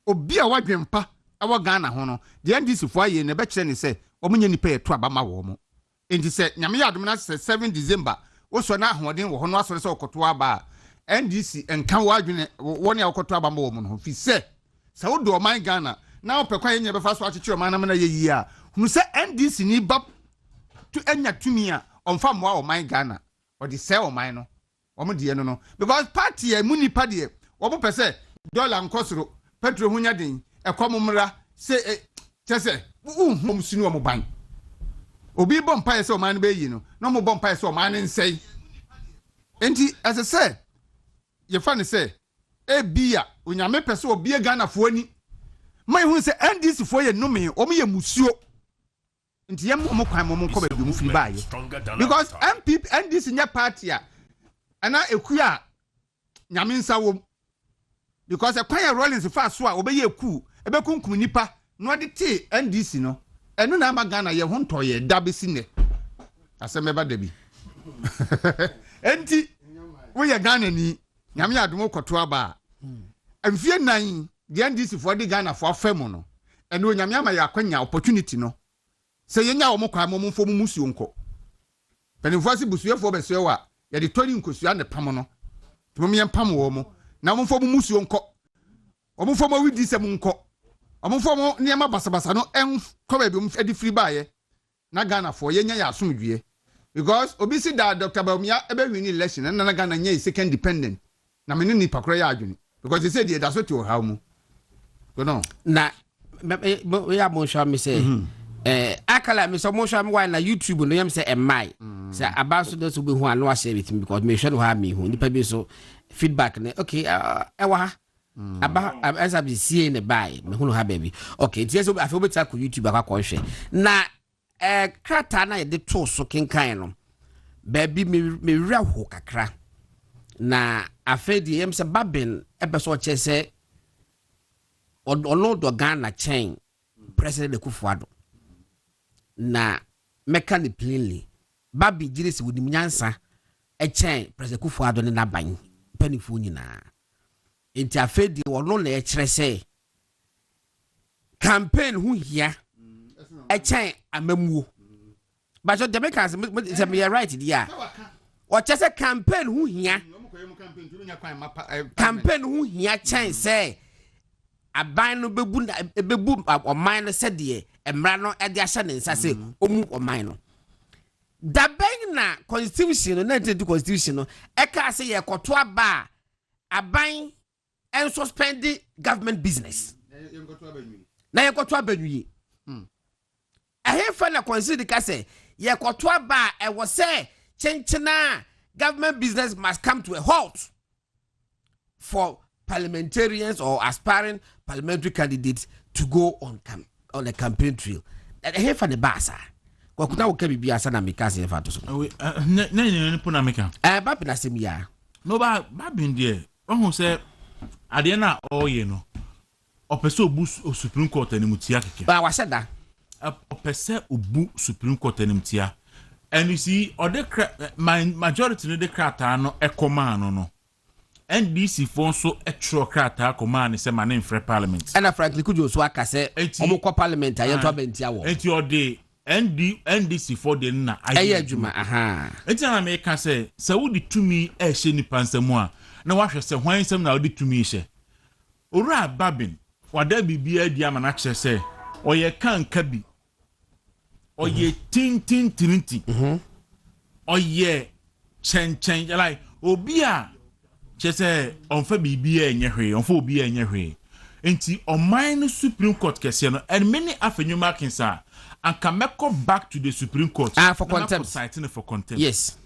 obi a wadwempa awa Ghana ho no the NDC fo aye ne be kire ne se omunye nipa eto abama wo mo enti se nyame yadom na se 7 December wo so na ahoden wo ho no asore se okoto aba NDC enka wadwene woni okoto abama wo mo no fi se wo do man Ghana na opekwa ye be fa so akyekyere man na ye yi a hunu se NDC ni ba to enya tumi a onfa moa o man Ghana or the sell man no omo de no because party e munipa de omo pese dollar nkosoro petrol hunya den ekomumra se tese hom sinu omo ban obi bom pa se o man be yi no no mo bom pa se o man nsei enti as I say ye fa ne se e bia onyame pese obi Ghana fo ani mai hu se NDC fo ye nome omo ye musuo nti yem omo kwan mo ko ba bi mu firi baaye because MPP NDC nya party a ana eku a nyame nsa wom because ekwan Rollins fa so a obeye eku ebe kunkum nipa no de te NDC no enu na ama Ghana ye ho ntoye da besi ne aseme ba da bi enti wo ye Ghana ni nyame adom koto aba amfie nan the NDC for the Ghana for afemu no enu nyame ama ya kwanya opportunity no se yenya wo mokwa mo mfo mu musuo nko penifo si busuefo be so wa ye de tori nkosua ne pam no tumi me pam wo mo na mo mfo mu musuo nko o mo mfo mo widi se mu nko o mo mfo mo niema basabasa no en ko ba bi mu edi free baaye na Ghana for yenya ya asomdwie because obi si da Dr. Bawumia ebe win election na Ghana nya second dependent na me ni pakro ya adwene because they say the that's what you how mu no na we are mo sure me say akala me so mo sure me why na YouTube no yam say emai say abaso do so be hu anu share with me because me sure no ha me hu nipa bi so feedback ne okay ewa ha aba as be see ne buy me hu no ha baby okay tie so afi obeta ko YouTube akwa hwe na krata na ye de to so kenkan no baby me wura ho kakra na afi de yam say babin ebe so che say ono do Ghana chain president Akufo-Addo na meka ne plainly babi jire se wodi nyansa chain president Akufo-Addo ne naban panifo nyina enti afedi ono na kire se campaign hu hia chain amamuo but the makers say me right dia o chese campaign hu hia campaign hu hia chain say aban no bebu oman no se de emra no e de ahye ne nsa se omu oman no da ben na constitution no 1992 constitution no e ka se ye koto aba aban en suspend government business na ye koto aba nwie fa na consider ka se ye koto aba e wo se chenchena government business must come to a halt for parliamentarians or aspiring parliamentary candidates to go on a campaign trail. Here for the basa. Kwa kuna uke bibi asa na mikasi ya fatu so. Nani puna mika? Babi na semia. No babi ndiye. Wahu se adiena oye no. Opese obu Supreme Court ni mutia keke. Ba waseda. Opese obu Supreme Court ni mutia. And you see, majority no de krata no ekomano no. NDC for so a trocata command se man in free parliament. And frankly, could you so aka say omoko parliament aye to bentia wo. Enti your day NDC for the na aye adwuma aha. Enti na me ka say wodi tumi e hye ni pansam a na wahwe se hwan sam na wodi tumi hye. Ora babin wada bibia di ama na kye se oye kanka bi. Oye tin oye chen like obi a chese onfa bibia enye hwe onfa obi enye hwe enti oman Supreme Court kese no and many afenuma kinsa and can make back to the Supreme Court for contempt citing for contempt yes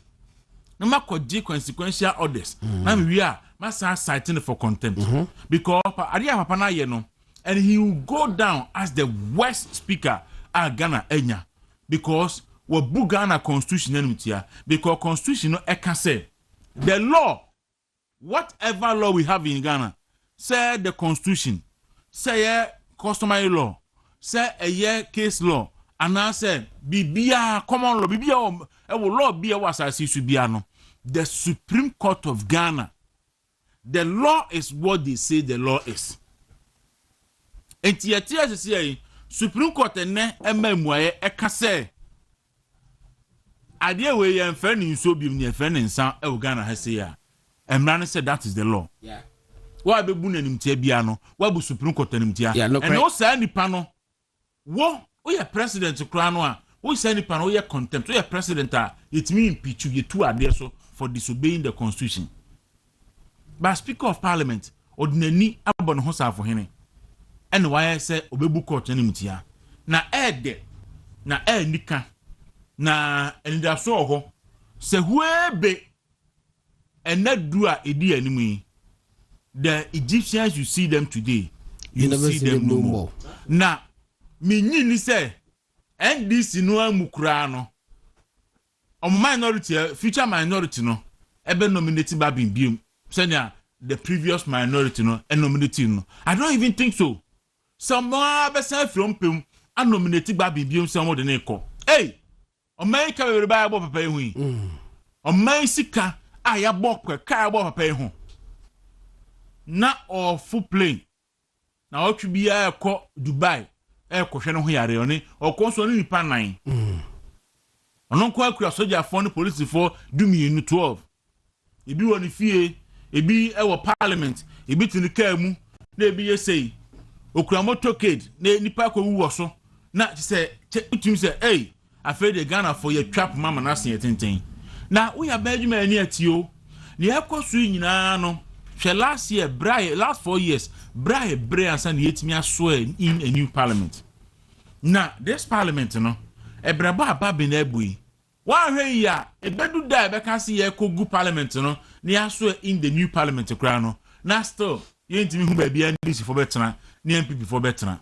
no matter consequential orders na we are massa citing for contempt because adia papa na ye no and he will go down as the worst speaker at Ghana enya because we Ghana constitution enutia because constitution no e can say the law whatever law we have in Ghana, say the constitution, say customary law, say a year case law, and I say bibia common law, bibia law be was I see subiano. The Supreme Court of Ghana, the law is what they say the law is. enti yɛte asese yi Supreme Court ene emamuaye ekase ade we ye mfa ni nso bim ne mfa ne nsa e Ghana ha se ya emra ne say that is the law wa be bu nanimtia bia no wa bu Supreme Court nanimtia and o sa nipa no wo ye president kra no a wo sa nipa no ye contempt wo ye president a yetimi impeach you two ade so for disobeying the constitution but Speaker of Parliament ordinary abon ho sa afo hene and why say obebu court nanimtia na ede na nika na endaso ho se huebe enadua edi animu yi the Egyptians you see them today you see them no more na minyi ni say NDC no amukura no minority future minority no ebe nominate babin biom senya the previous minority no and nominate no I don't even think so some be say from pem and nominate babin biom some de na eko hey America we buy abo papa ehu yi America aya bokwe ka abo papa ehu na full plane na otwi bia ekọ Dubai ekọhwe no ho yare oni okonso ni nipa 9 ononko akura soldier for police for dumi 12 ebi woni fie ebi ewo parliament ebi tinika mu na ebi yesei okura motorcade na nipa ko wuwo so na say utum say hey afraid the Ghana for your trap mama na sen tenten na we are badwuma ani atio ne ekosu nyina no last year last 4 years Bray and yetimi aso in a new parliament na this parliament no ebraba aba na ebui wa hwe ya ebedu da be kan se ye kogu parliament no ne aso in the new parliament kra no na still yentimi hu ba bia NDC for betena ne MPP for betena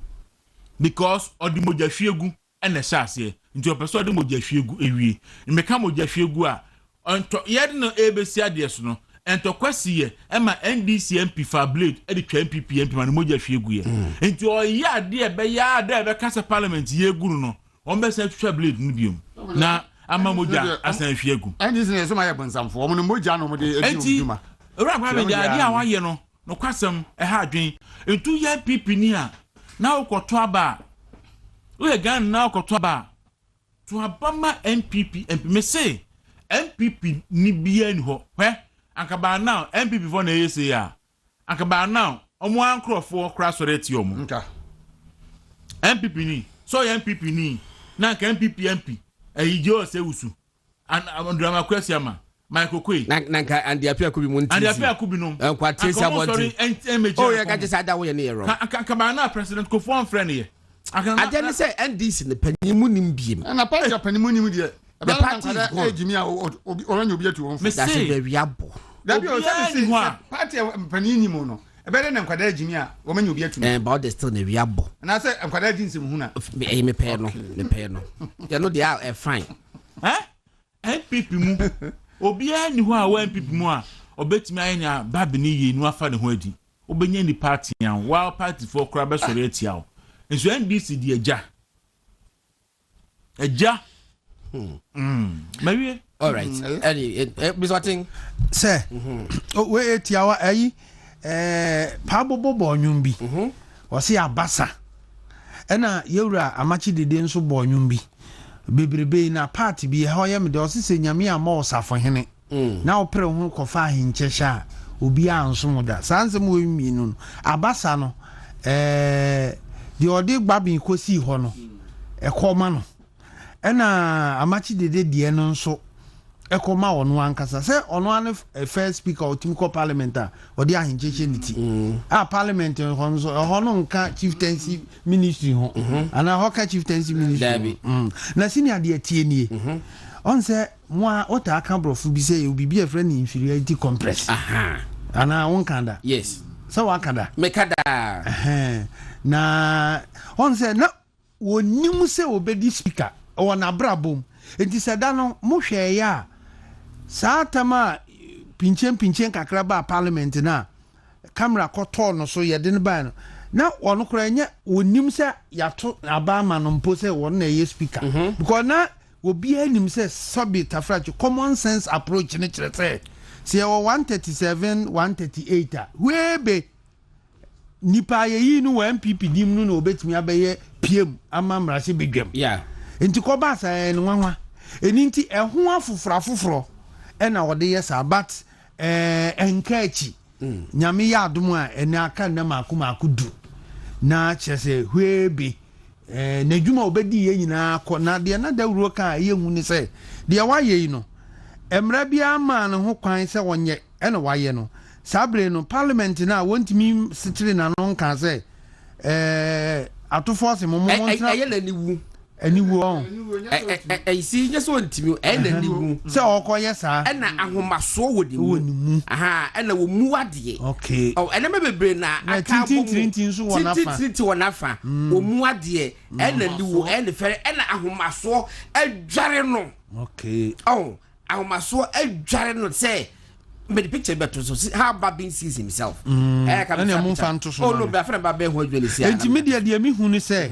because odi mogahwiegu ene hyase nti opeso odi mogahwiegu ewie meka mogahwiegu a onto yede no ebesi ade so no ento kwasi ye ema NDC MP fa blade e de twa MPP MP man mogahwiegu ye nti o ya ade e be ya ade e be kasa parliament ye guru no on be say twa blade no biom na ama moja asan hwiegu NDC ne so ma ye bonsamfo o mo moja no mo de eduma ora kwa be ade a wa ye no kwasem e ha adwen ntu ya MPP ni a na okoto aba we Ghana na okoto aba to abama MPP me say MPP ni bia ni ho hwe ankaba now MPP for na yese ya ankaba now omo ankrofo kra soreti omo nka MPP ni so ya MPP ni na ka MPP eyijo se wusu and drama kwesi ama Michael Kwe na ka Andiapia kubi munti Andiapia kubi no kwa tesi abonti oh ya ka jesa da wo ye ne yero ankaba now President Kofi friend ye Ajani say NDC ne panimu nimbiem na party panimu nim de the party is gone ejimi a oranyo bi atu won that's very abo that be o say party panimu nim no ebere na nkwada ejimi a wo manyo bi atu but they still ne wi abo na say nkwada jinsim hu na me pay no you know they are fine MPP mu obi ani ho a wa MPP mu a obetimi anya babini ye nu afa ne ho adi obenya ni party an wa party for kra be sori atia o nso NDC di eja maybe all right any bisoting say we etiawa ayi pabobo onwum bi o se abasa ena yewura amachi dede nso bo onwum bi bebrebe na party bi ha oyem de o se nyame ama osafo hene na opre hu kofa ahinchesha obi anso da sansem wo mi no abasa no the odi gbabin kosi ho no ekoma no ena amachi dede die no nso ekoma ono ankasa se ono an first speaker of Timko parliament a odi ahincheche niti parliament ho no nka chieftaincy ministry ho ana ho ka chieftaincy ministry na senior de tie nie on se mo ota aka brofu bi se obi bi friend inferiority complex ana won kanda yes so wakada mekada na on se na wonim se obedi speaker wona brabom enti se da no mo hwe ya saatama pinchen kakra ba parliament na camera koto no so yede ne ba no na wono kura nya wonim se yato abama no mpo se won na ye speaker because na obi anim se sobi tafrachi common sense approach ne kire se 137 138 webe nipa yeyi no wa MPP dim no na obetumi abeye PM ama mrase bedwam yeah enti ko ba sa en nwanwa eni nti eho afoforo ena wode yesa but enkachi nyame ya adom a ene aka na maako du na chese hwebe na dwuma obedi ye nyina akọ na de na dawuro ka ye hu ni se de wa ye no emra bia ma no ho kwan se wonye ena wa ye no sabre no parliament na wontimi sitire na no nka se atofo se momo ntra aniwu on si nyeso ntimi na niwu se okoye sa na ahomaso wodi mu aha na wo mu ade okay na mebebre na aka tintin so wona fa wo mu ade na niwu na fere na ahomaso adware no okay ahomaso adware no se me the picture better so how Babin sees himself ka na mo fa nto so no be afre Babin ho adwale si enti media de mi hu ni se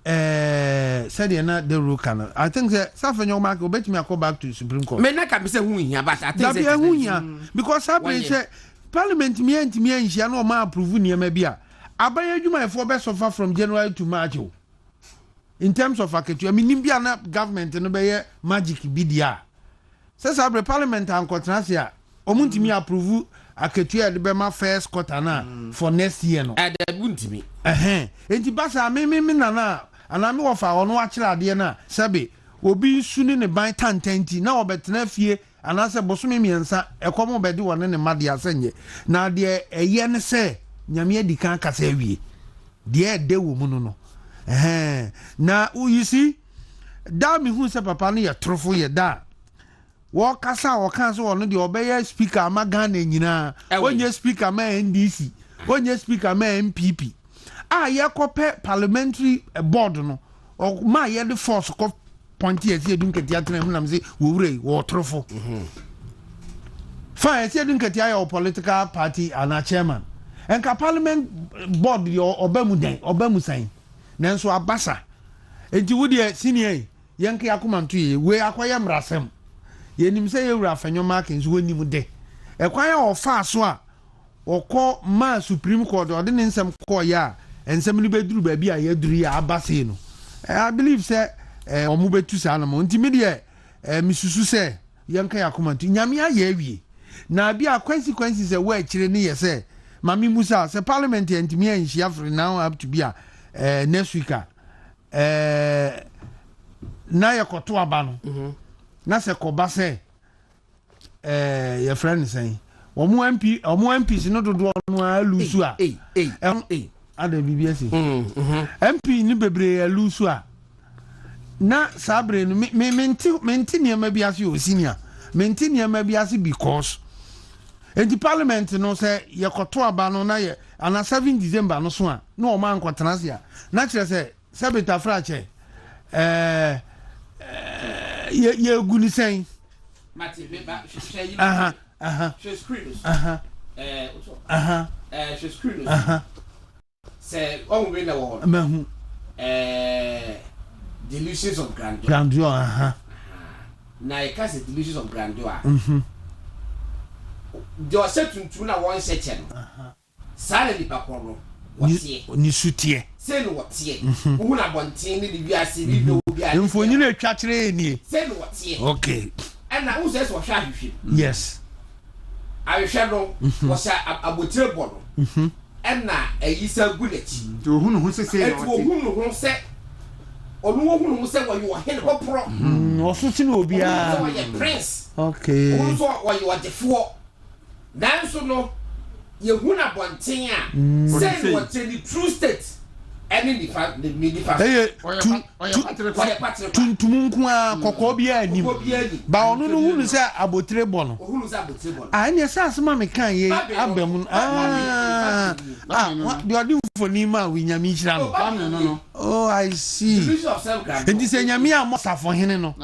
said na the rule can I think that Safenyo Mark will bet me I go back to Supreme Court. Me na ka be say hu hia but I think that hu hia because Sabre say parliament me nhia no ma approve niam bia abaya adwuma for best suffer from January to March in terms of aketu I mean bia na government no be magic bi dia say Sabre parliament an kotrase a omuntimi approve aketu e de be ma first quarter na for next year no that wuntimi enti basa me nana ana me wofa ono akira ade na sabe obi suni ne ban tantanti na obetena fie ana se bosome miensa ekomo bedi wone ne made asenye na de eye ne se nyame adika kasa wie de de wo mu no na you see da me hu se papa no ye trofo ye da wo kasa wo kan so ono de obeye speaker ma Ghana nyina onye speaker ma NDC onye speaker ma MPP yakope parliamentary board no o ma ye the force ko point ye se dun ketia tena mu nam se wo wure wo trofo fa ye se dun ketia ya political party ana chairman enka parliament board yo obamu den obamu san nanso abasa enti wo de senior ye nka yakomanto ye we akoye mrasem ye nim se ye wura fanyo markings wo nim de ekwan ya ofa so a okọ ma Supreme Court o de nsem ko ya ensem ni beduru ba bi a yaduru ya abase no I believe say omu betu sa no mo ntimi de misusu say yanka yakomanto nyame aye awie na bi a consequences e wa akire ne ye say mami musa say parliament ntimi anhia for now up to be a next week na yakoto aba no na se ko ba say your friend say omu MPs no dodo no a lusu a ada BBS MP ni bebre a lusu a na sabre no menti niam bi ase o senior menti niam bi ase because enti parliament no say yekoto aba no na ye ana 7 December no so a na o ma nkwatana se a na kire say sabeta frache ye guni sen Mati be ba she she's screens she's screens say oh we na wo mahu delusions of grandeur na e ka say delusions of grandeur do set tuntu na won se che no sare ni pakoro no wotie ni sutie say no wotie hu na bonten ni bi ase bi no bi ase info nyina atwa kire ni say no wotie okay and na who says what shall you yes I shall was a butcher bottle and na a yisa bullet to who say who say or who say what you are here pro also seen obia prince okay also what you are the four dance no you huna bontin say what the true state any the midi fast tuntum a kokko bia anim ba ono no hunu se abotre bo no hunu se abotre bo ne se asema me kan ye abam de odi fo ni ma we nyame hira no oh I see and this nyame a mosafo hene no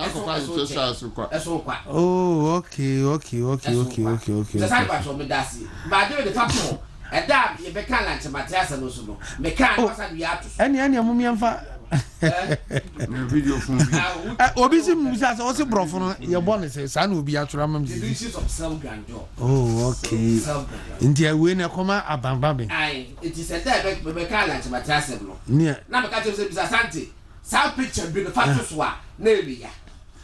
oh okay that's how me dasi ba de papo Eda ye be kan lanche materials no so no me kan wasa bi ato ene amumi amfa video phone obi si musa se o se brofo no ye bo ne se sa na obi atura mam the issues of self grandeur. Oh, okay. Nti awe na koma abamba be. Aye, it is a time be can like matrasem no. Ne. Na me ka tell say bisa sante. Sa picture bi no fa to so a na ebi ya.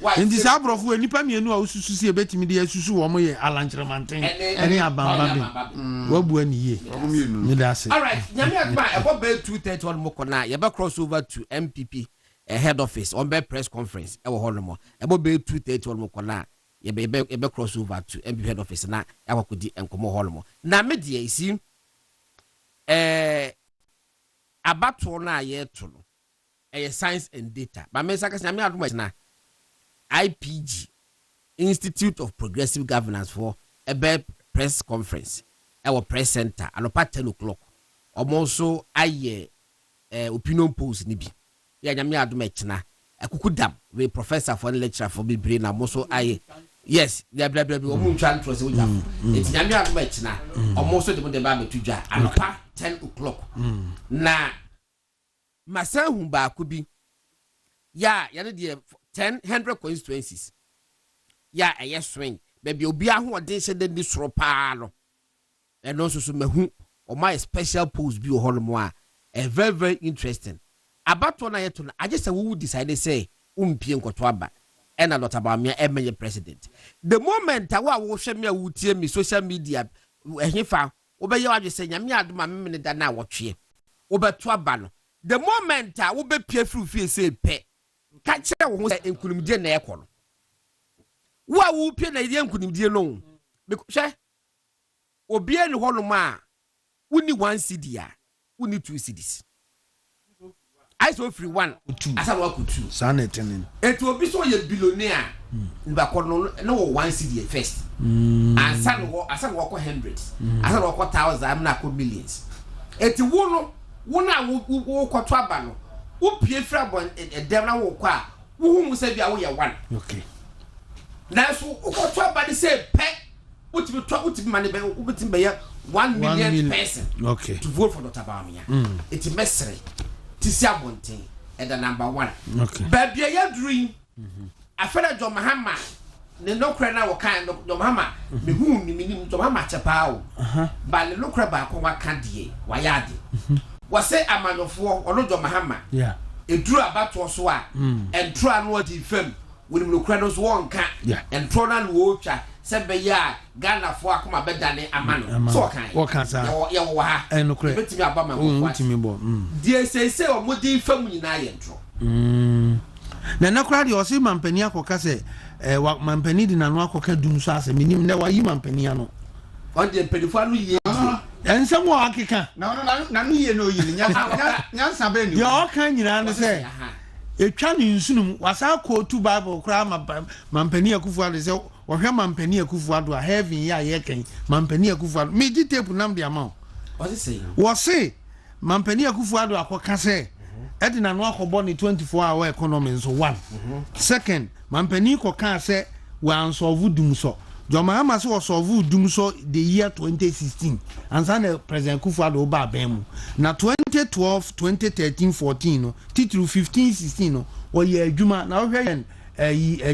Why? Nti sa brofo enipa mienu a osusu si ebetimi de asusu wo mo ye alanchremanten. Ene abamba be. Wabu ani ye. Me da se. All right, nyame adma e go be 231 mo kona ye be cross over to MPP head office on be press conference e wo ho no mo. E go be 231 mo kona ye be cross over to MPP head office na e wakodi enkomo ho no mo. Na me de isi abato na ye to no. Science and data. But me saka nyame adma na IPG Institute of Progressive Governance for a press conference our press center alopa 10 o'clock almost aye opinion polls ni bi ya nyame adoma china akukudam we professor for lecturer for be brain almost aye yes bla bla bla o mu twan tro se wujaf eti nyame adoma china almost de ba betudwa alopa 10 o'clock na masahu ba kubi ya ne de 100 constituencies ya swing baby obi ahoden se de soro pa no and also so mahu o my special post bi o holomo a very very interesting about one yeto I just we decide say umpie nkoto aba and a lot about me emeye president the moment awa wo hwe me awutie me social media ehefa obeye wadwe se nyame adoma me da na wotwe obeto aba no the moment a wo be pie frufie say pe ka kire wo ho se enkunimdie na ekọ no wo pie na ide enkunimdie no because obi eni ho no ma woni 1 cedi a woni 2 cedis I so free 1 asa no akutu sana tenin etu obi so ye billionaire nba ko no 1 cedi first asa no ko hundreds asa no ko thousands am na ko millions etu wo na wo ko to aba no wo pie fra bon dem na wo ko a wo hu mu se bia wo ye 1 okay na so wo ko to aba de say pe what be money be 1 million person okay to vote for Dr. Bawumia it mesre tisia bonten and the number 1 okay baby ya dream afela John Mahama ne no kra na wo kan John Mahama me hu ni minim John Mahama chepa o ba le no kra ba ko wa kan die wa yade wo say amanofo ono John Mahama yeah eduru abato so a entro anu odi fam woni no kra no so won ka entro na wo twa sebe ya Ghana fo akoma bedane amano so kan sa ye wo ha enokre betimi abama ko betimi bo die sese o modi fam nyina ye ntro na nakra de o se mampani akoka se mampani di nanu akoka dum so ase minim na wayi mampani ano on de pedifo anu ye ensem wo akeka na no ye no yini nyansa be ni yo kan nyina ne se etwa ni nsunum wasa ko tu bible kra mampani akufu ade se ohwe mampani akufu ado a heaven ya ye kan mampani akufu ado me di tape nam de ama wo se mampani akufu ado akoka se edina no akobo ni 24 hour economy nso 1 second mampani ko kan se wa anso dum so John Mahama se was of dum so the year 2016 and then President Kufuor ba bemu na 2012 2013 14 no title 15 16 no o ye adwuma na ohwe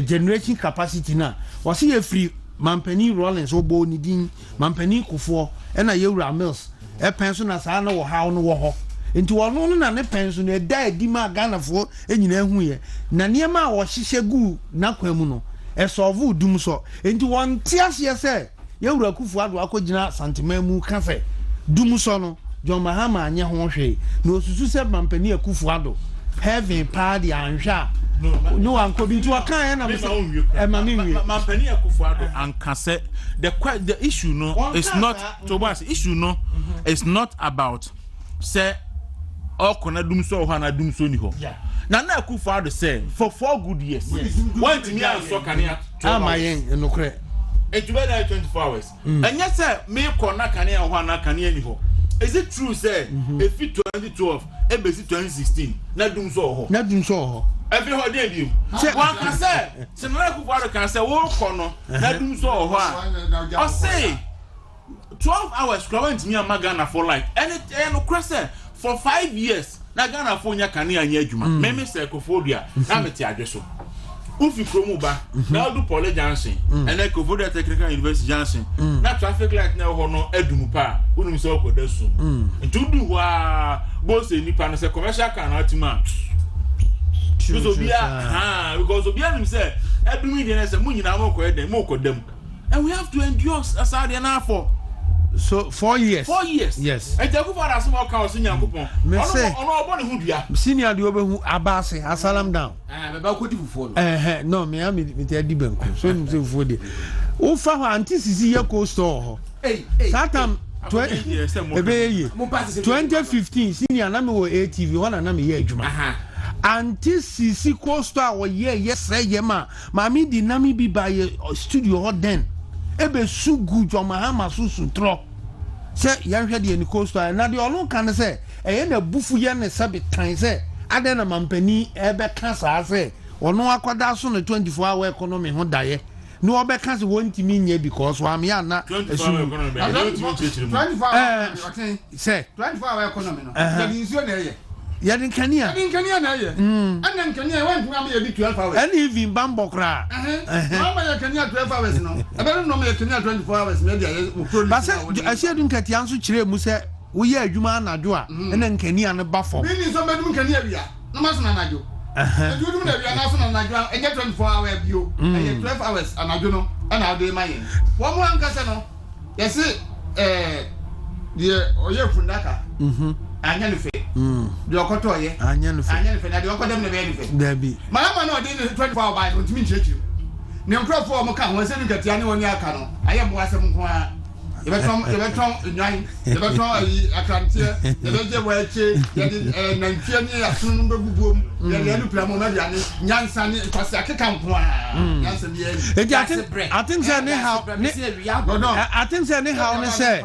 generation capacity na o se ye free mampani Rollins obo ni din mampani Kufuor e na yewura Mills e penso na sa na wo ha no wo ho enti wono no na ne penso no e da edima Ghanafo enyina ehu ye na niema a wo hihye gu na kwamu no esovu dum so enti won tiase se yewura Kufuor ado akogina santimamu kafe dum so no John Mahama anye ho hwe na osusu se mampani Kufuor ado heaven party anhwa no anko bi tu akan na mampani Kufuor ado anka se the issue no is not to was issue no is not about say okona dum so ho na dum so ni ho na Kufuor ado say for 4 good years want me answer kania amayen enokre etube na 24 hours enya say me ko na kania ho na kania ni ho is it true say if 2012 e be 2016 na dum so ho every holiday bi one can say na Kufuor can say wo ko no na dum so ho a o say 12 hours crowd me Magana for like and no say for 5 years na Ghana phone ya kane anya adwuma meme say kofodia na meti adwe so ufi kromu ba na do Paul Johnson and na kofodia Technical University Johnson na traffic light na ho no adum pa unum say okoda sum ntudu wa bo say nipa no say commercial car na atima because obia nim say adum ide na say munyina mo ko eden mo kodam and we have to endure asade na for so 4 years. 4 years. Yes. And you for that small cow senior coupon. Ono boni hu dua. Senior de obehu abase asalam down. Me ba ko di fufuo no me te di banku. So nim se fufuo de. Wo fa ho anti sisi ye co store ho. Satam 2015 senior na me wo ATV wana na me ye adwuma. Anti sisi co store wo ye say ma mi di na mi bi ba ye studio ho den. Ebe su good o Mahama su tro se yanhwe de ni coastal na de onu kan se eye na bufu ye ne sabe kan se ade na mampani ebe kan sa se onu akoda so no 24 hour economy ho daye no obe kan se wontimi nya because wa me ya na 24 hour economy no de nsuo na eye yadin kania na ye anan kania wan tuma me ye 12 hours and even bambokra mama ya kania 12 hours no ebe no me ye kania 24 hours me dia ba se asiedun katia nso kire mu se wo ye adwuma anajo a ena nkania ne ba fo bi ni so medum kania wia no ma so na anajo edudum na wia na so na anajo enye 24 hours bio enye 12 hours anajo no ana ade ma ye wo mo ankasa no yesi die oye fundaka anya ne fe de okoto ye anya ne fe na de okodem ne be ne fe dabi Mahama no de 24 hours by ntimi nchechiri ne nkrofo mo ka ho se nkatia ne woni aka no aye mo asem nko a ye beton nwan ye beton akrantie ye beje bo eche ye de nantie ne asun no begubuom ye le anu plamo ma dia ne nyansa ne kwase akeka nko a nyansa bi ye I think say ne how I think say ne how ne say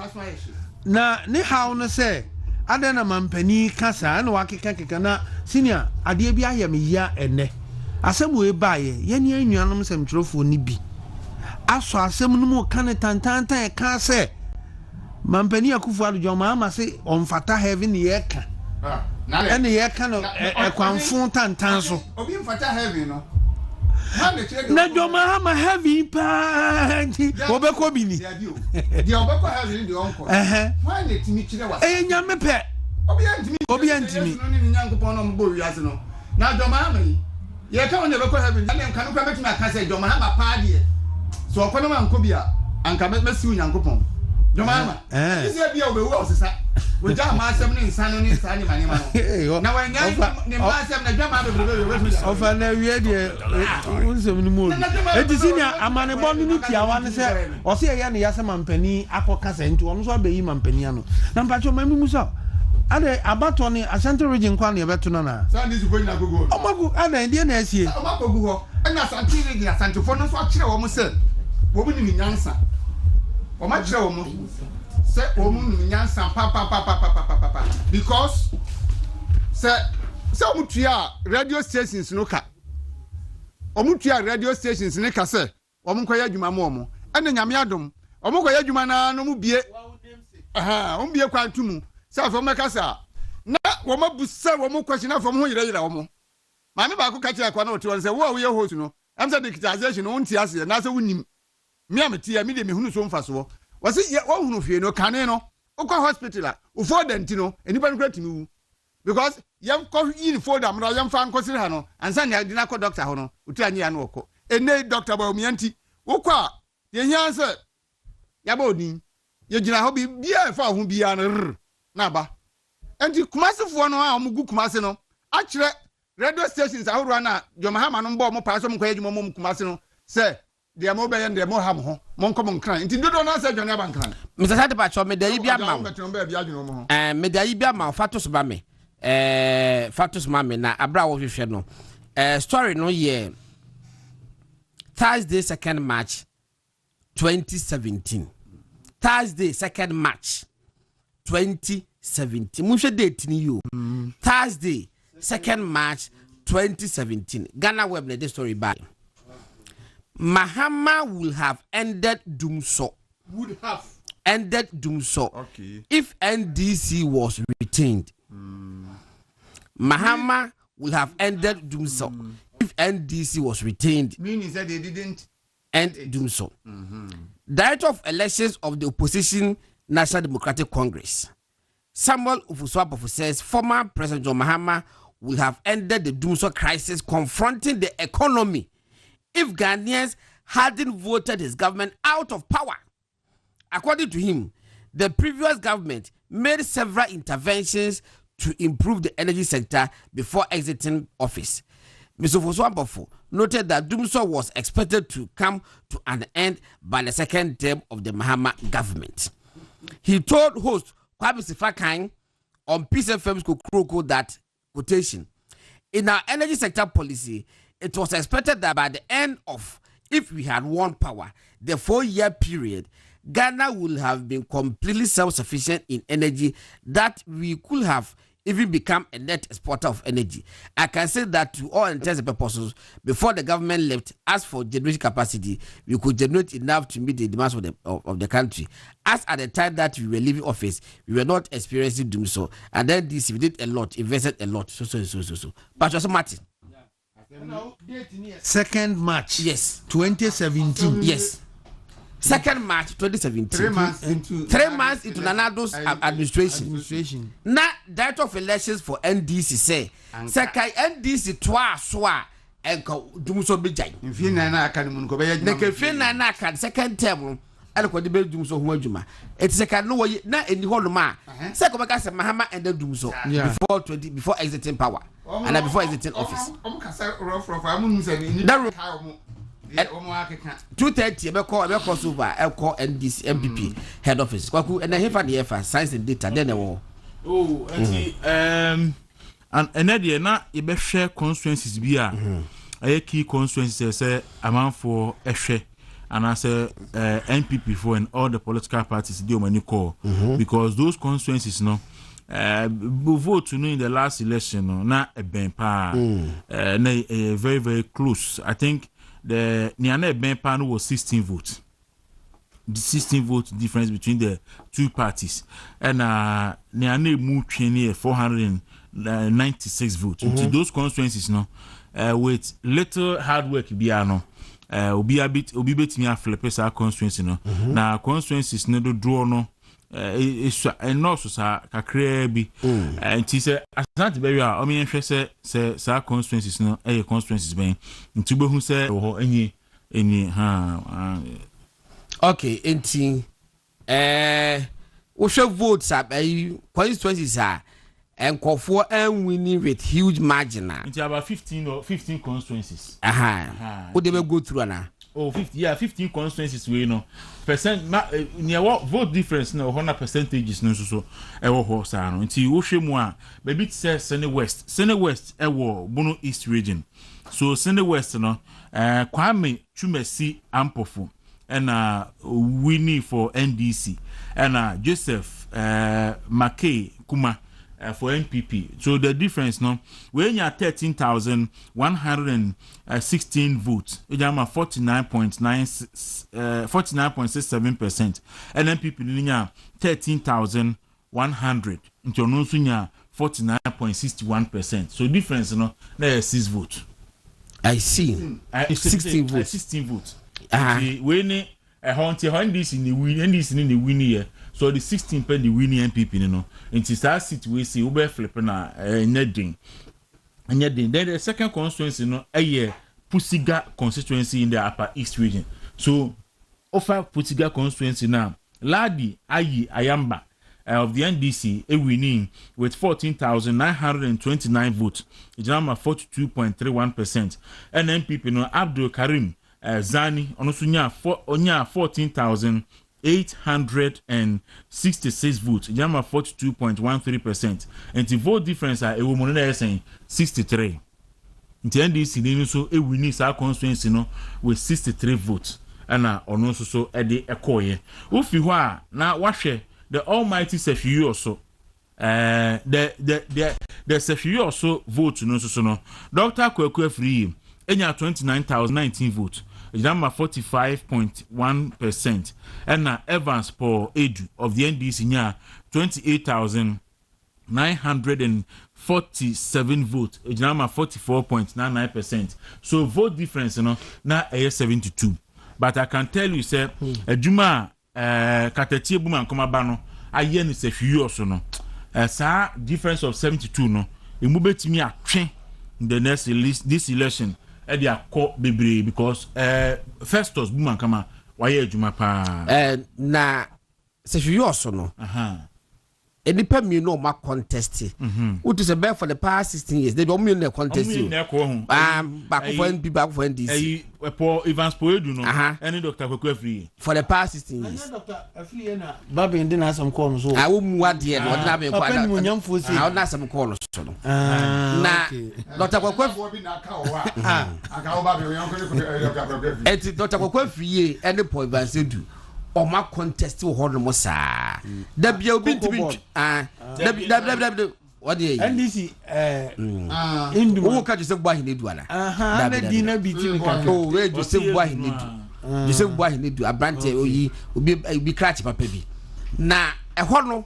na ne how ne say adana mampani kasa na wakeka na senior ade bia ye me ya ene asem we baaye ye ne anuanom sem trofo ni bi aso asem no mu kan tantantan e ka se mampani akufu adojo Mahama se onfata heaven ye ka ene ye ka no ekwanfo tantan so obi mfata heaven no na jo Mahama heavy pa obeko bi ni de obeko heaven de onko why na timi kire wa nyame pe obi antimi no ni nyankopon no mbo wiase no na jo Mahama yi ye ka won de obeko heaven na nka no kwa betimi aka se jo Mahama pa de so okono ma nko bia anka mesi nyankopon jo Mahama isi bia obewu osesa woja ma asem ni nsano ni nsani mani ma no na wanya ni ma asem na dwa ma bebrebe ofa na wie de unsem ni mo edisi ni amane bo ni tiawa ne se o se ye ne yase mampani akoka se nti ono so abeyi mampani ano na mpacho mamu muso ade abato ni Ashanti region kwa na yebeto na so ndi zuko nyina gogo omagu ada ndi na asie omagogu ho na Ashanti region Ashanti fo no so akire wo mo se wo bi ni nyansa wo ma kire wo mo se wo mu ni nyansa pa because se wo mutua radio stations no ka wo mutua radio stations ne ka se wo mu koya adwuma mo ene nyame adom wo mu koya adwuma na no mu bie wo bie kwa tumu se afo mekasa na wo mabusa wo mu question afo mo ho yire wo mo ma me ba ko ka kira kwa na o ti won se wo ye host no am say digitization no nti ase na se wonim me amtia me de me hunu so mfaso wasi wo hunu fie no kane no ukwa hospital a ufo denti no enipa no kratimi wu because yam ko yin folder mra yam fa nkosiri ha no ansa ne adina ko doctor ho no utu anya ya no okọ ene doctor Bawumia nti ukwa ye hia se ya ba odin ye gina ho bi bia fa ho bia no na ba enti kumasifo no a omugu kumase no a kire radio stations ahoro na jo Mahama no mbo mo pa so mo kwa adwuma mo kumase no se de mo be yende mo ham ho mo nko mo nkran nti dodo na se dwane abankran Mr. Sadepa me da yi bia ma me da yi bia ma fatos ba me fatos ma me na abra wo hwehwe no story no ye Thursday 2nd March 2017 Thursday 2nd March 2017 mu hwe date ni yo Thursday 2nd March 2017 Ghana web na the story by Mahama will have ended Dumso. Would have ended Dumso. Okay. If NDC was retained. Mahama will have ended doing so if NDC was retained. Meaning that they didn't end doing so. Director of Elections of the Opposition National Democratic Congress, Samuel Ufuswapofu, says former President John Mahama will have ended the Dumso crisis confronting the economy if Ghanaians hadn't voted his government out of power. According to him, the previous government made several interventions to improve the energy sector before exiting office. Mr. Ufuswapofu noted that Dumso was expected to come to an end by the second term of the Mahama government. He told host Kwame Sifakan on Peace FM's Kukroko that, quotation, in our energy sector policy, it was expected that by the end of, if we had won power, the 4-year period, Ghana will have been completely self-sufficient in energy, that we could have even become a net exporter of energy. I can say that to all intents and purposes, before the government left, as for generation capacity, we could generate enough to meet the demands of the country. As at the time that we were leaving office, we were not experiencing doing so. And then this, we did a lot, invested a lot, so. But also Martin. 2nd March. Yes. 2017. Yes. 2nd March 2017. 3 months into Nanado's administration. Now, Director of Elections for NDC say, Sakai NDC twice and Dumso Bijay. If you know, second term. And the bed doom so Juma. It's a can no not in the whole ma. Second Mahama and then doom so before exiting power and before exiting office. 2:30 I call over I call NDC MPP head office. Kwaku and then the FA science and data then and then na e be share constituencies bi a key constituencies say amount for a share. And I say NPP for and all the political parties do many call because those constituencies vote to know in the last election na a ben pa very very close. I think the Niana Ben Pan was 16 votes. The 16 vote difference between the two parties. And Niana moved 496 votes. Into those constituencies with little hard work biano. Obi betimi aflepe sa constituency na constituencies no do draw no no so sa kakra bi nti se asante be wi a o me hwe se sa constituencies no constituencies ben nti be hu se ho enyi okay nti wo hwe votes constituencies and Kofo and winning with huge margin. It's about 15 constituencies. What they will go through now? 15 constituencies we know. Percent near what vote difference no 100 percentages no so e wo ho sa no. Nti wo hwe mu a baby say Sene West e wo Bono East region. So Sene West no Kwame Chumesi Ampofo and winning for NDC and Joseph Mackay Kuma for NPP. So the difference when you are 13,116 votes, you have 49.67%, and NPP you 13,100 into no 49.61%. So difference there is 6 votes. I see. 16 votes. 16 votes. When NDC in the win here. So the 16 pen the winning NPP into that situation we be flip na netting. And yet then the second constituency Pusiga constituency in the Upper East region. So offer Pusiga constituency now Ladi Ayi Ayamba of the NDC winning with 14,929 votes. It's now 42.31%. And NPP Abdul Karim Zani onya 14,866 votes. Jama 42.13%. And the vote difference are a woman saying 63. In the NDC, so a winning our constituency with 63 votes. And also so at the Ecoye. If you are now watch the almighty Sefiu also. The Sefiu also vote so Dr. Kwekwe Free. Enya 29,019 votes. Jama 45.1%. And Evans Paul Edu of the NDC nya 28,905 47 votes. Ejinama 44.99%. So vote difference, na 72. But I can tell you, sir, Juma Katetie Buma Nkoma Bano, aye ni se hwi oso no. Sa difference of 72 no. Emu betimi atwe in the next this election. E dey akọ bebre because Festus Buma Nkama waye Juma pa. Na se hwi oso no. Enipa mi no ma contest. What is a bear for the past 16 years? They don't mean the contest. Back for NP, back for NDC. Paul Evans Poedu no. Any Dr. Kwekwe for the past 16 years. Dr. Afri na Babi ndi na some call so. I won't what there no na be kwa. I will not some call so. Na Dr. Kwekwe Dr. Kwekwe any Paul Evans do. Or my contest to hold them sa. There obi to be what the NDC indu who catch yourself by him do ala. Dina beating oh where you say why he need do. You say why he need do abrante oyi obi crash papa bi. Na ehọ no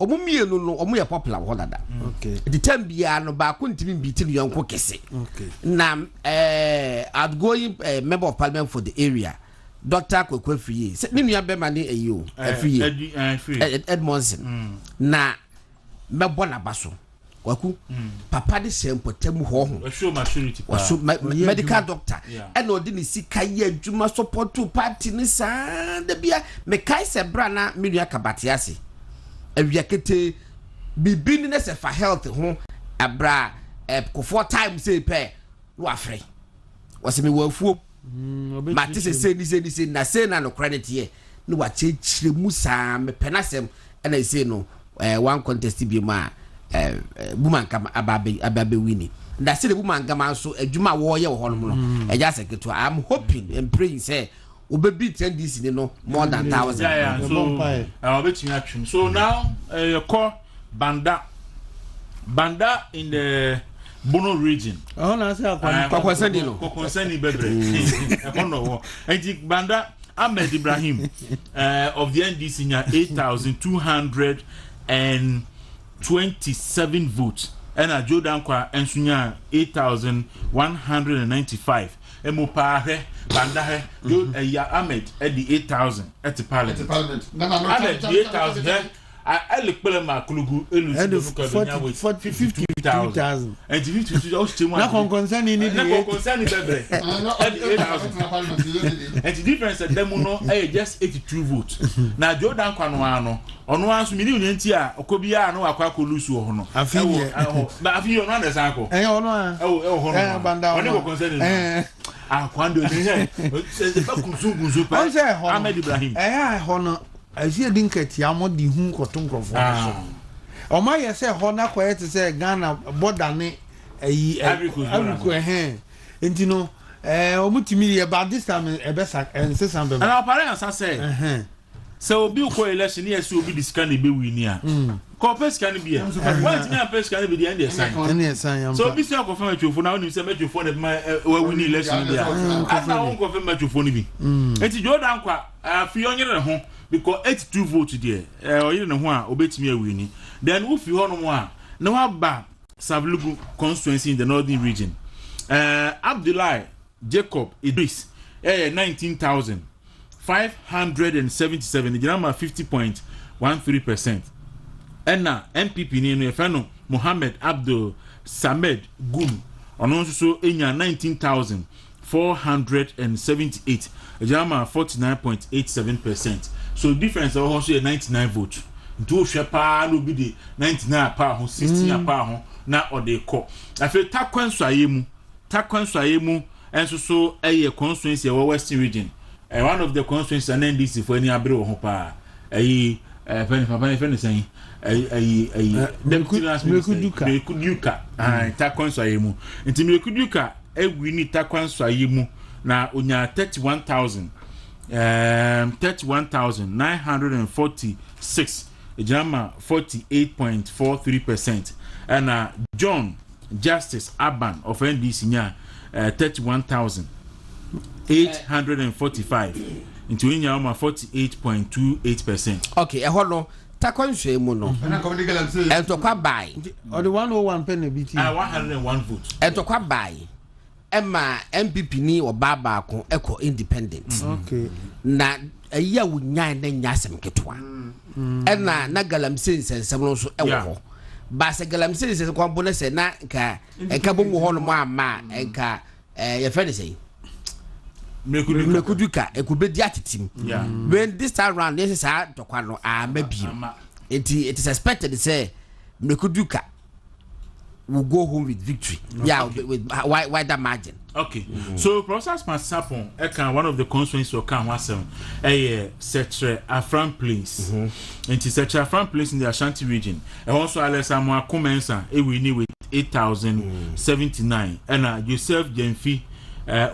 omumienu no omu ye popular ho dada. Okay. The time bia no ba ko ntimi beat no yanko kese. Okay. Na outgoing member of parliament for the area. Dr. Kwekwe Free. Ni nua be mane ayo Free. Edmondson. Na mebo na baso. Kwaku. Papa de sempotem ho ho. Show maturity. Medical doctor. E na odi ni sika ye adwuma support to party ni sa da bia me kai se bra na me nua kabate ase. Awia kete bibi ni se for health ho abra for time say pe no afre. Wase me wafuo but this is say na say na no credit here no wa chechire musa me penasem and I say no one contest bi ma Buma Nkama ababe winning that say the Buma Nkama so adwuma wo ye wo hono no e ja secretary I'm hoping and praying say we beat NDC no more than 1,000 so now your core banda in the Bono region. Oh, na say Kokonsani no. Kokonsani bebre. Ekono. Enti Banda Ahmed Ibrahim of the NDC nya 8,227 votes. And Jordan Kwa ensunya 8,195. Emo pa he Banda he Ahmed at the 8,000 at the parliament. Ahmed the 8,000 he I look better my Kulugu elusive 50,000 and 50,000 na concern ni and the difference at them no just 82 votes na Jordan Kwano no ono anso mi ni nti a okobia no akwa kolusu ho no afi ba afi yo no understand ko ono a ho no banda ono ko concern ni akwando ni he se ba kunzu pa Ahmed Ibrahim ho no azie dinketi amodi hu koto nkrofo so o ma ye se ho na ko yete se Ghana border ne ayi agriko enti no omutimi ye ba this time ebesa ensesa be na apparent say so obi ko election ye se obi discan be win a ko pescan be e want me pescan be the end sign so obi se ko fa matwofo na oni se matwofo na wa win election be a asa won ko fa matwofo ni bi enti Jordan Kwa afi onyere ho because 82 votes there oyire ne ho a obetimi awini then wo fi ho no mo a na wa ba Savlugu constituency in the northern region Abdullahi Jacob Idris 19,577 Ijama 50.13% and na MPP ni no efano Mohammed Abdul Samed Gum ono so enya 19,478 Ijama 49.87%. So difference of also 99 votes. Do shepa no be the 99 pa ho 60 pa ho na o de ko. Afi takwanso ayemu enso so eye constituency of Western region. One of the constituencies and NDC for any abre ho pa. Pen saying Mekuduka. Takwanso ayemu. Nti Mekuduka wini takwanso ayemu na onya 31,946 Ijama 48.43% and John Justice Aban of NDC nya 31,845 into Ijama 48.28%. Okay, eholo takwanhwe mu no entokwa bai or the 101 penny BT 101 votes entokwa bai ema MPP ni obaba ko eko independent okay na ayi awunyan na nyasem ketwa ena na galamsey nsensem no so ewo ho ba se galamsey nsensem ko bo na se na nka bo mu ho no ama nka ye friend say mekuduka ekubedi atitim when this time round yes say tokwa no amabi it is expected say mekuduka will go home with victory with wider margin. Okay. So Professor Masapon one of the constituencies of Kan Wasem Setre Afran Place. And Setre Afran Place in the Ashanti region. And also Alessa Moa Comensa we with 8,079 and Joseph Jenfi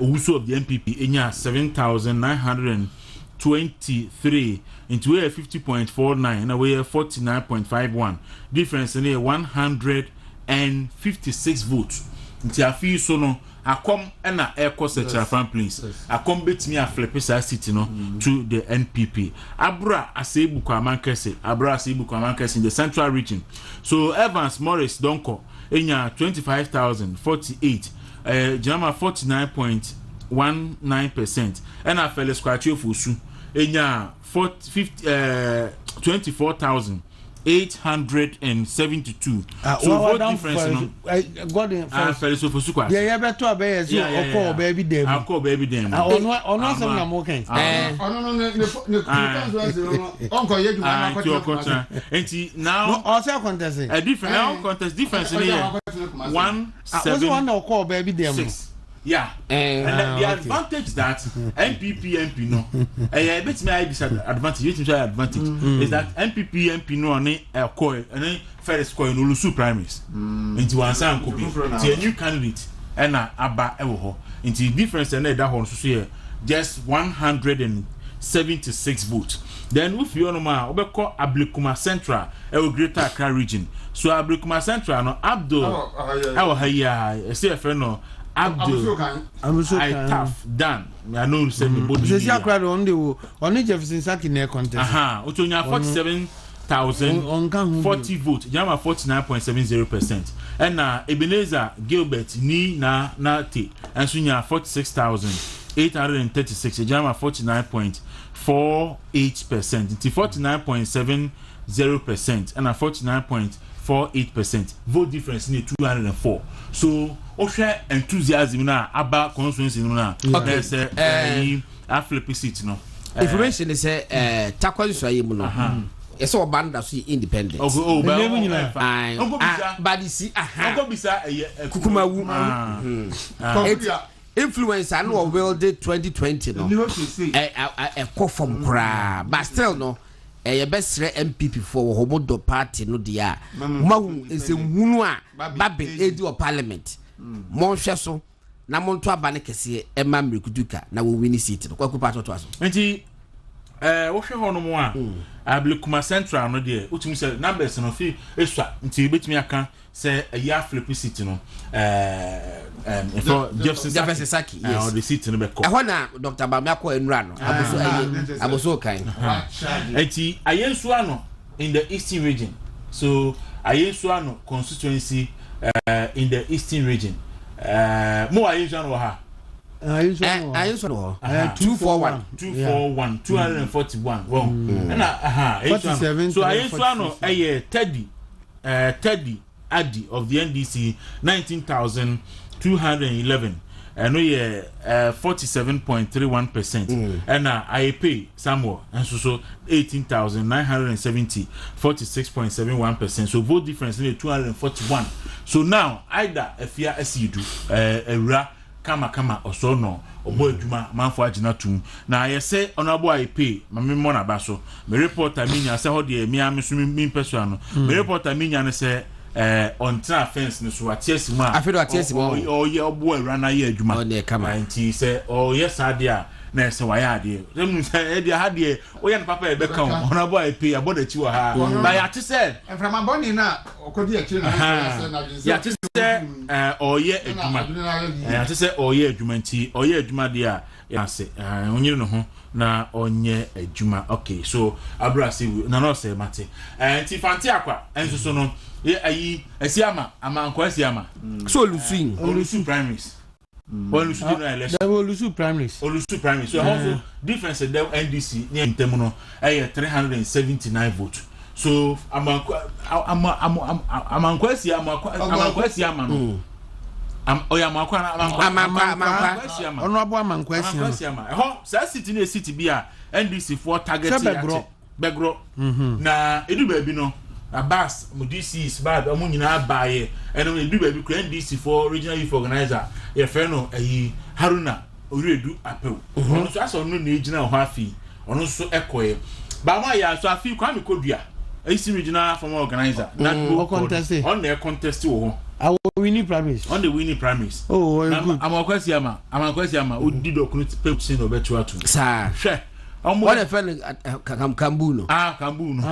also of the MPP in 7,923 into a 50.49 and away 49.51 difference in a 156 votes. Nti afi so no akom na eko Setre Afran Place akom betimi aflepe sa city no to the NPP abra asebu kwa mankese in the central region. So Evans Morris Donko enya 25,048 Jama 49.19% and Felix Kwachi Fusu enya 24,872. So what difference no? God in Felix Fusu. Yeah, better be as you call baby dem. I call baby dem. Ono some na mo kan. Uncle you now also contest. A different contest difference in here. 1 7 one no call baby dem. 6. Yeah, and the advantage that MP no, bet me I disadvantage. Is that MP no on a coin and then first coin no lose primaries into one sound could be a new candidate and Abba Ewo into the difference and that one so here just 176 votes. Then if you know ma obeko Ablikuma Central Greater Accra region. So Ablikuma Central no Abdul I say a friend no Abdul tough done. I know say me body. Say Accra on the Jefferson Saki near contest. Otonya 47,040 votes. Jama 49.70%. And Ebenezer Gilbert ni na te and sunya 46,836. Jama 49.48%. It's 49.70% and 49.48%. Vote difference in 204. So Osha enthusiasm na aba constituency na there's a flip seat no information is takwa so ayi mu no yes o banda so independent but see bisa kukumawu influencer no world 2020 no call from kra but still no ye besre MPP for homodo party no dia mahu esemhunu a babe edi o parliament monhwe so na monto abane kese e ma mrekuduka na wo win seat no kwaku pato to aso enti wo hwe ho no mo a Ablikuma Central no de utumi se numbers no fi esua enti betumi aka se ya flip seat no for Jefferson Saki yes the seat no be ko e na Dr. Bawumia ko enura no aboso kan enti ayensu ano in the eastern region. So ayensu ano constituency in the eastern region. Mo ayensu ano ha ayensu no 241 241 wow and 47 so ayensu ano Teddy Addy of the NDC 19,211 and we 47.31% and I pay Samuel and so 18,970 46.71%. So vote difference in 241. So now either if you as you do a kama or so no or boy juma manfo agina tum na I say honorable I pay mama mona baso me report I mean I say how the me am me person me report I mean I say on fence no so atiesi ma afedo atiesi ma o ye obo awura na ye adwuma o ne kama anti say o yes ade na say wa ya ade dem say e dia ha de o ye papa e be kan ona boy pay aboda chi wa ha ba ya ti say from aboni na okodi akire na ya ti say o ye adwuma ya ti say o ye adwuma nti o ye adwuma de a say onye no ho na onye adwuma. Okay, so abra say na no say mate ti fanti akwa enso so no ye ayi asiama amankwa asiama so olusu primaries olusu no election olusu primaries so also difference the NDC near ntemu no 379 votes. So amankwa asiama no city na city bia NDC for target begro na edu baby no Abbas DC is bad omo nyina baaye eno edu baby kra NDC for regional youth organizer ye fe no ayi Haruna Oredu Apew ono so aso no na ejina ho afi ono so ekoye ba ma ya so afi kwa me kodua ayi regional former organizer that go contest on the contest wo our winning primaries on the winning primaries. Oh, good. Amakwasi ama odi dokunu pepsi no betu atu sa hwe what a friend kambu no kambu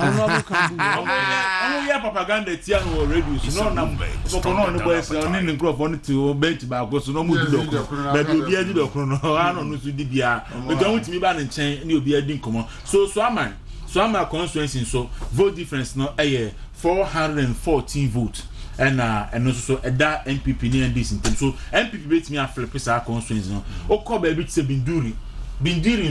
ya propaganda tia no radio so no no boys on ni microphone to bet ba go so no mu di dokunu ba bi obi adi dokunu no ano no so di bia we don wutimi ba ne nchen ni obi adi nkomo so ama constituency so vote difference no 414 votes. And also that MPP ni NDC in terms so MPP bet me a flip sa constituency no o ko ba bi tse bindiri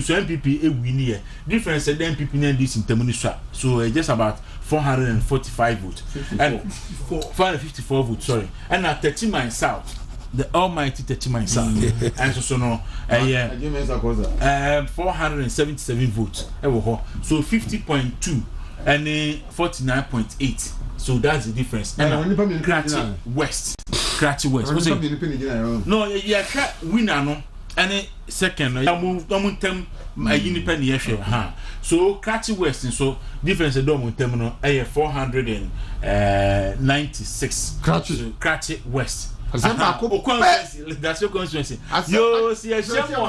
so MPP e win here difference the MPP ni NDC in terms so just about 445 votes and 454 votes sorry and at 30 mile south the almighty 30 mile south and so no 477 votes so 50.2 and 49.8. So that's the difference. And Kratchi West. No, yeah, winner no. And second, don't tem independent so Kratchi West and so difference don't terminal 496. Kratchi West. That's your constituency. Yo, see a shame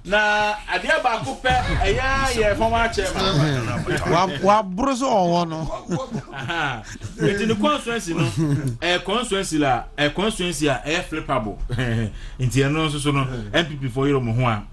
na adia ba ko pe eya ye former chairman wa broso owo aha it in the constituency no constituency a flippable inti eno so no MPP for yero mo ho a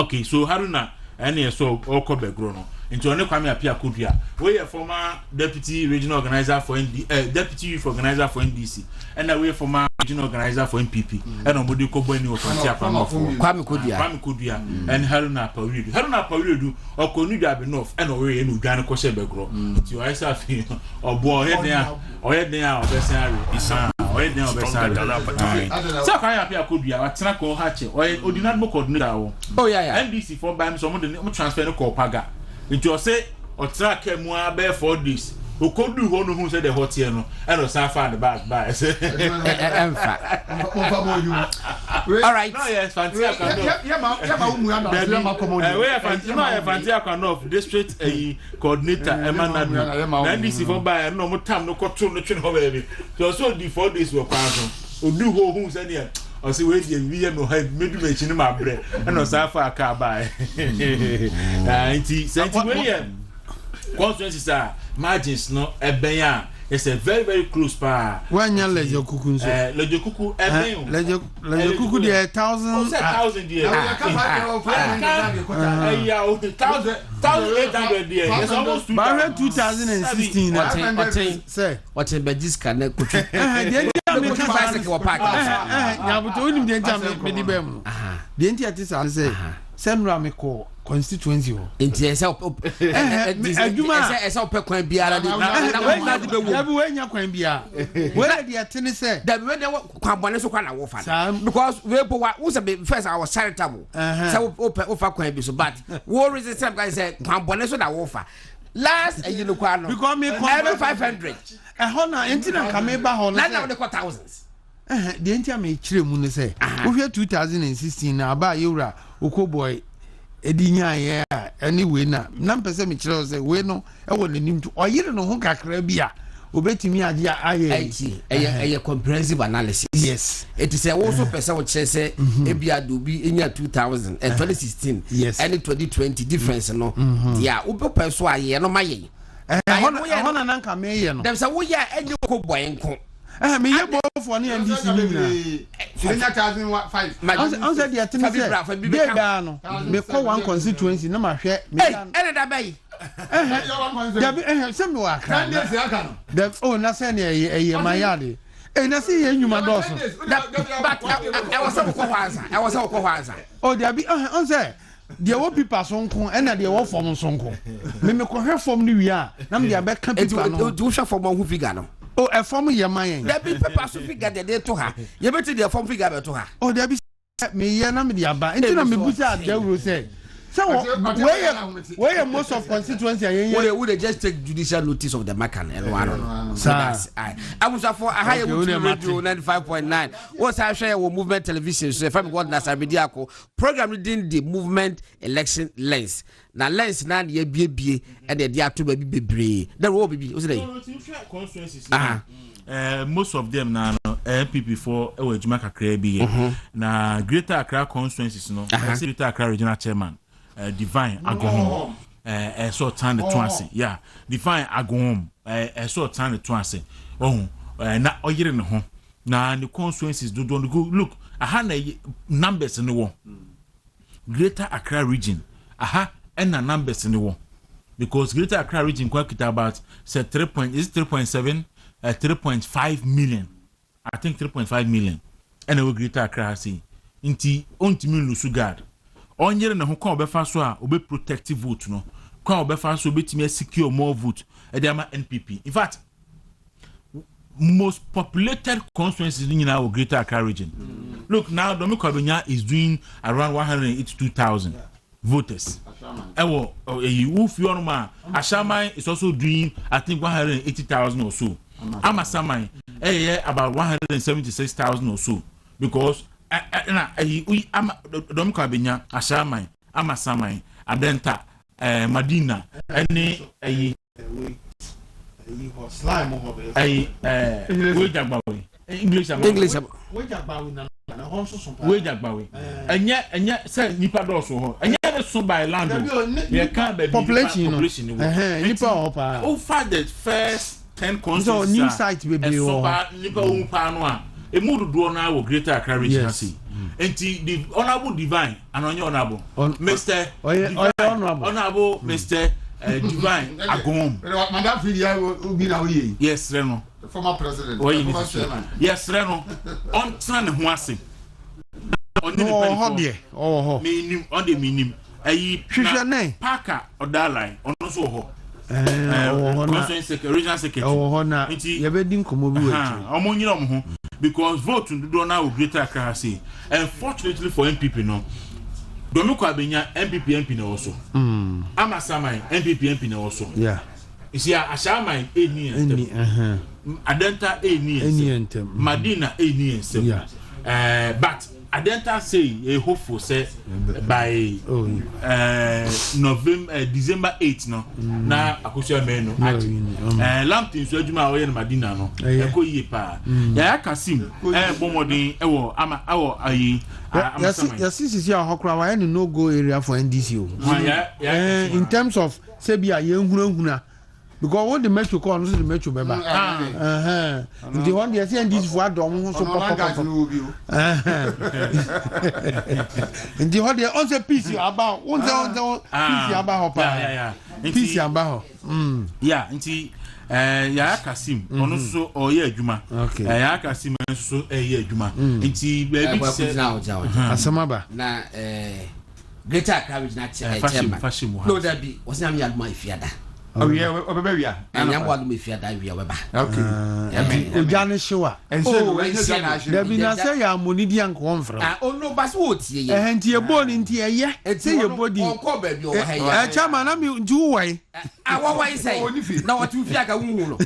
okay so Haruna ene so okobegro no into one Kwame Apia Kodua we are former deputy regional organizer for deputy youth organizer for NDC and we former regional organizer for MPP and omodi kobani ofanti apama for Kwame Kodua and Haruna Pawiredu okonu dua be north and we enu dwan ko she begro into I say afi obo oyeden a obesan isa oyeden obesan so Kwame Apia Kodua watena ko ha che odinadmo coordinator wo oh yeah NDC for by me so mo transfer no ko paga. It was say or track mu abe 4 days. O kodu ho no hu say the hot here no. E no san fa the back by. All right. No yes, fancy akano. Bawumia na fancy akano district coordinator Emanadu. Na NDC for by no mo tam no kotro no twe no baby. So the 4 days were pass. O du ho hu say there. O say we dey we no have medu me chini ma bre. E no san fa aka by. Senti we constituencies are margins no ebenya it's a very very close pa wanya lejo kuku so lejo kuku eben lejo kuku dey 1000 there 1800 there it's almost 2016 say what in Bejiska na kutu dey me bicycle park ya but onim dey jam me di bem dey nti atisa say senra me ko constituency ho nti esa opɛ kwan biara de na de be wo dabi we nya kwan biara we dey atene say dabi we dey kwan bɔne so kwa na wo fa because we po wa wo say first I was charitable say wo fa kwan bi so but wo resist guys say kwan bɔne so na wo fa last you know kwa no because me every 500 ho na enti na ka me ba ho no na we dey thousands dey enti am e kire mu no say wo hwe 2016 na aba yewura okoboy edinya ye anyway na mpese me kire say we no e wo nanim to oyire no ho kakra bia obetimi ade aye eye comprehensive analysis yes it is also person wo kire say e bia do bi enya 2000 and 2016 yes and 2020 difference no yeah wo be person aye no maye ho na nka me ye no dem say wo ya enye ko boy nko me ye bo for na NDC ni Senior charging what 5. On said the attendant me call one constituency no ma hwe me that bay. Some work. Oh, na say na my yard. Na say enyuma doso. But I was so kwaza. Oh, there be on say there were people sonko and there were form sonko. Me ko hwe form ni wi a na me dey be kan people no. Do hwe form who figure no. Oh, a form ye man. There be people so figure dey to her. You better dey form figure be to her. Oh, there be me ye na me dey aba. Enti na me busa adawro say. So where most of constituency would they just take judicial notice of the Macan and one. So I was for a higher radio 95.9. What's I share with movement television? So if I'm going to Asare-Bediako program reading the movement election lens. Now lens now the BB and the dia to baby brave. There will be what's the most of them now MPP for Ejimaka Krebi na Greater Accra constituencies no Greater Accra regional chairman Divine Agohom so turn the twice yeah Divine Agohom so turn the twice oh na oyire ne ho na the constituencies do go look aha na numbers in the war Greater Accra region aha and na numbers in the war because Greater Accra region quite about say 3.7 3.5 million I think 3.5 million and we Greater Accra see inti ontimi lusu guard onyere na ho kwa obefa so a obe protective vote no kwa obefa so obetimi secure more vote e dey ama NPP in fact most populated constituencies in our Greater Accra region look now Domi Kwabenya is doing around 182,000 voters ewo if you ma Ashaman is also doing I think 180,000 or so Amasaman about 176,000 or so because Domi Kwabenya Ashaman Amasaman Adenta Madina any slime English enya say nipa do so ho enya so by land we can be population nipa opa over the first 10 constituencies so new site we be so nipa umpa no a emu do na wo Greater Accra region see enti the honorable Divine and honorable Mr honorable Mr Divine Agom Madam Fidia will be now here. Yes, Reno. The former president. Former chairman. Yes, Reno. On San Huasi. On the minim on the minim. A Parker or Dalai on also ho. Regional secretary. Oh, na. You bedding come over. Because vote to do now Greater Accra see. And fortunately for MPP no. Domi Kwabenya MPP MP na also. Amasamai MPP MP na also. Yeah. You see Ashamai any Adenta any Madina any but Adenta say a hopeful say by November December 8 no na akosia me no Lampton so adwuma o ye Madina no ekoyie pa ya Kasim bomodin ewo ama awo ayi yes this your hokra why no go area for NDC in terms of say bia ye nhunahuna because what the metro call no the metro beba the one they say NDC for adom so pop and the one they on say peace about on peace about peace about yeah nti ya Kasim ono so oye adwuma ya Kasim so eye adwuma nti baby say asamaba na Greater Accra regional chairman no that be was na me aduma ifiada oh yeah obebia and yam wadu ifiada wi obeba okay ojane shewa there be na say ya money di anko mfra no bas wo tie ye nti e bo ni nti eye say ye body onko ba bi o ha ye chairman na me nju wai awawai say na watu fi aka wu no